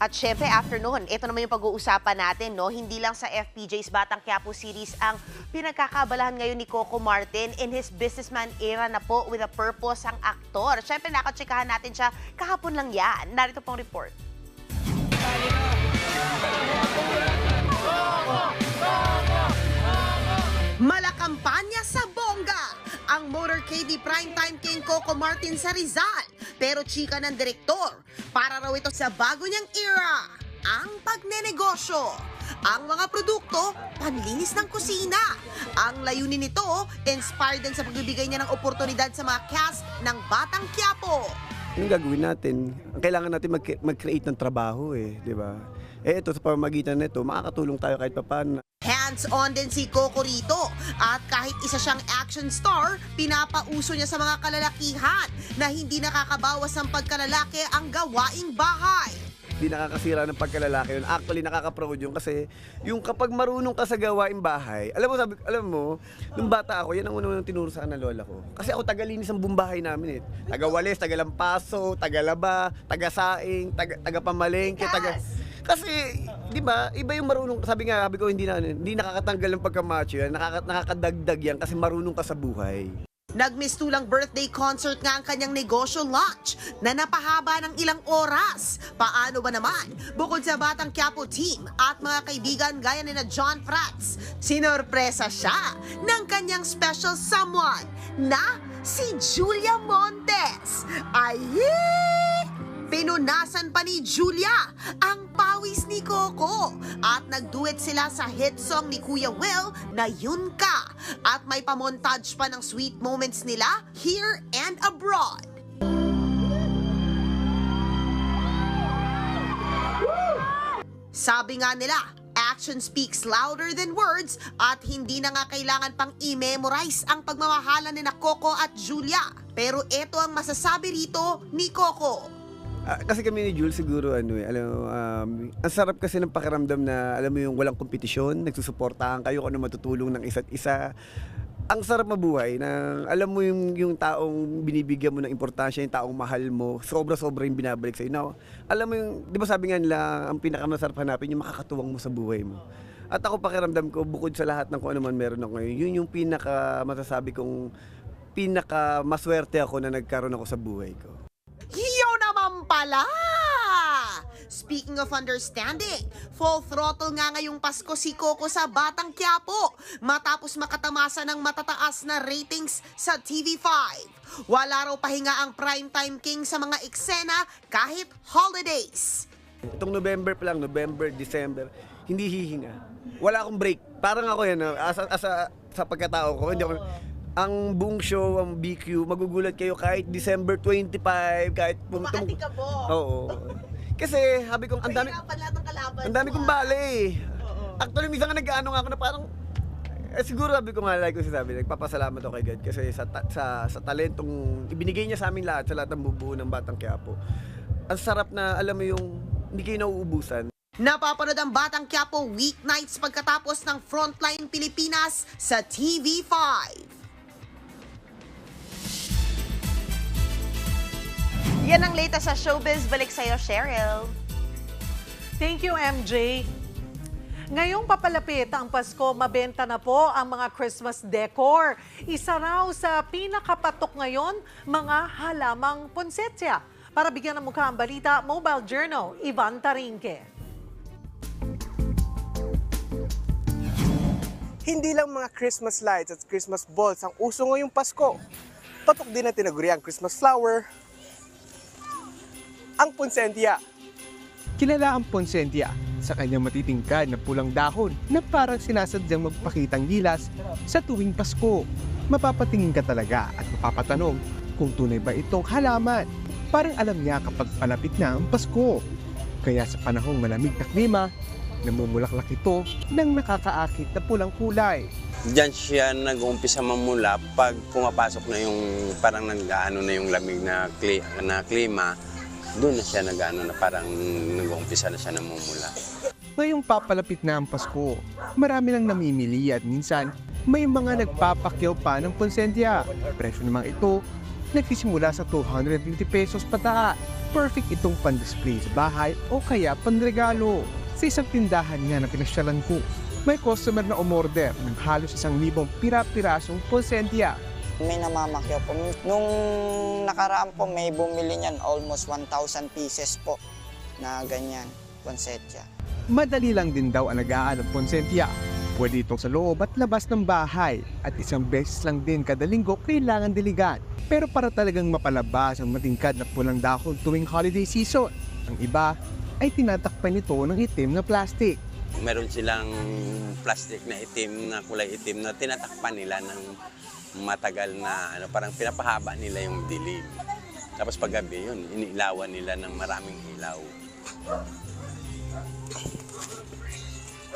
S26: At syempre, after noon, ito naman yung pag-uusapan natin, no? Hindi lang sa FPJ's Batang Quiapo series ang pinagkakabalahan ngayon ni Coco Martin. In his businessman era na po with a purpose ang aktor. Syempre, nakatsikahan natin siya kahapon lang yan. Narito pong report.
S27: Go, go, go!
S26: Malakampanya sa bongga ang motorcade primetime king Coco Martin sa Rizal. Pero chika ng direktor, para raw ito sa bago niyang era, ang pagnenegosyo. Ang mga produkto, panlinis ng kusina. Ang layunin nito, inspired din sa pagbibigay niya ng oportunidad sa mga cast ng Batang Quiapo.
S15: Anong gagawin natin? Kailangan natin mag-create ng trabaho di ba? Ito sa pamamagitan nito, makakatulong tayo kahit papaano.
S26: Hands-on din si Coco rito at kahit isa siyang action star, pinapauso niya sa mga kalalakihan na hindi nakakabawas ng pagkalalaki ang gawaing bahay.
S15: Hindi nakakasira ng pagkalalaki yun. Actually, nakaka-proud yun kasi yung kapag marunong ka sa gawaing bahay, alam mo, nung bata ako, yan ang unang tinuro sa akin ng lola ko. Kasi ako tagalinis ang buong bahay namin Tagawalis, tagalampaso, tagalaba, tagasaing, tagapamalengke, Kasi, di ba, iba yung marunong, sabi ko, hindi nakakatanggal ng pagkamacho yan, nakakadagdag yan kasi marunong ka sa buhay.
S26: Nagmistulang birthday concert nga ang kanyang negosyo launch na napahaba ng ilang oras. Paano ba naman? Bukod sa Batang Quiapo team at mga kaibigan gaya ni na John Prats, sinorpresa siya ng kanyang special someone na si Julia Montes. Pinunasan pa ni Julia ang pawis ni Coco at nagduet sila sa hit song ni Kuya Will na Yun Ka at may pamontage pa ng sweet moments nila here and abroad. Sabi nga nila, action speaks louder than words at hindi na nga kailangan pang i-memorize ang pagmamahalan ni na Coco at Julia. Pero ito ang masasabi rito ni Coco.
S15: Kasi kami ni Jules siguro ang sarap kasi ng pakiramdam na alam mo yung walang kompetisyon, nagsusuportahan kayo kung ano matutulong ng isa't isa. Ang sarap mabuhay na alam mo yung taong binibigyan mo ng importansya, yung taong mahal mo, sobra-sobra yung binabalik sa'yo. Now, alam mo yung, di ba sabi nga nila, ang pinakamasarap hanapin yung makakatuwang mo sa buhay mo. At ako pakiramdam ko, bukod sa lahat ng kung ano man meron ako ngayon, yun yung pinaka-masasabi kong pinaka-maswerte ako na nagkaroon ako sa buhay ko.
S26: Hiyo naman pala! Speaking of understanding, full throttle nga ngayong Pasko si Coco sa Batang Quiapo matapos makatamasa ng matataas na ratings sa TV5. Wala raw pahinga ang primetime king sa mga eksena kahit holidays.
S15: Itong November pa lang, November, December, hindi hihinga. Wala akong break. Parang ako yan, sa pagkatao ko, hindi ako... Ang buong show, ang BQ, magugulat kayo kahit December 25, kahit
S26: Makati ka po.
S15: Oo. Kasi, sabi ko, ang dami kong bale. Actually, minsan nga nag-ano nga ako na parang, siguro sabi ko nga, like ko sabi, nagpapasalamat ako kay God kasi sa talentong ibinigay niya sa amin lahat, sa lahat ng bubuo ng Batang Quiapo. Ang sarap na, alam mo yung, hindi kayo nauubusan.
S26: Napapanood ang Batang Quiapo weeknights pagkatapos ng Frontline Pilipinas sa TV5. Yan ang latest sa showbiz. Balik sa'yo, Cheryl.
S2: Thank you, MJ. Ngayong papalapit ang Pasko, mabenta na po ang mga Christmas decor. Isa raw sa pinakapatok ngayon, mga halamang poinsettia. Para bigyan ng mukha ang balita, Mobile Journal, Ivan Tarinque.
S1: Hindi lang mga Christmas lights at Christmas balls ang uso ngayong Pasko. Patok din na tinaguri ang Christmas flower, ang poinsettia. Kilala ang poinsettia sa kanyang matitingkad na pulang dahon na parang sinasadyang magpakitang gilas sa tuwing Pasko. Mapapatingin ka talaga at mapapatanong kung tunay ba itong halaman. Parang alam niya kapag palapit na ang Pasko. Kaya sa panahong malamig na klima, namumulaklak ito ng nakakaakit na pulang kulay.
S3: Diyan siya nag-uumpisa mamula pag pumapasok na yung parang nag-aano na yung lamig na klima. Doon na siya nag-ano na parang nag-uumpisa na siya namumula.
S1: Ngayong papalapit na ang Pasko, marami nang namimili at minsan may mga nagpapakyaw pa ng poinsettia. Presyo naman ito, nagsisimula sa 250 pesos pataas. Perfect itong pan-display sa bahay o kaya panregalo. Sa isang tindahan nga na pinasyalan ko, may customer na umorder ng halos 1,000 pirasong poinsettia.
S10: May namamakyaw po. Nung nakaraan po, may bumili niyan almost 1,000 pieces po na ganyan, poinsettia.
S1: Madali lang din daw ang nag-aan ng poinsettia. Pwede itong sa loob at labas ng bahay at isang beses lang din kada linggo kailangan diligan. Pero para talagang mapalabas ang matingkad na pulang dahon tuwing holiday season, ang iba ay tinatakpan ito ng itim na plastic.
S3: Meron silang plastic na itim, na kulay itim na tinatakpan nila ng matagal na parang pinapahaba nila yung dilim. Tapos paggabi yun, inilawan nila ng maraming ilaw.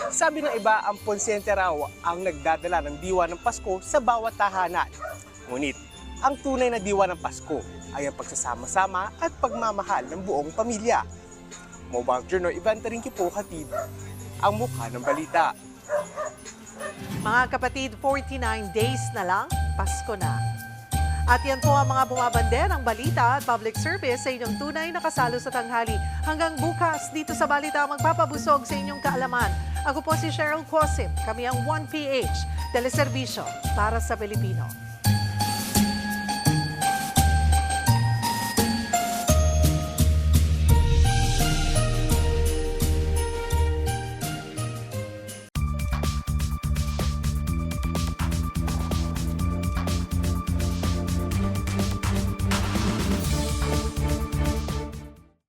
S12: Sabi ng iba, ang ponsyente raw ang nagdadala ng diwa ng Pasko sa bawat tahanan. Ngunit, ang tunay na diwa ng Pasko ay ang pagsasama-sama at pagmamahal ng buong pamilya. Mobile Journal, Ivan Taringki po, hatid ang mukha ng balita.
S2: Mga kapatid, 49 days na lang, Pasko na. At yan po ang mga bumabanderang balita at public service sa inyong tunay na kasalo sa tanghali. Hanggang bukas dito sa Balita magpapabusog sa inyong kaalaman. Ako po si Cheryl Cosim. Kami ang 1PH, teleserbisyo para sa Pilipino.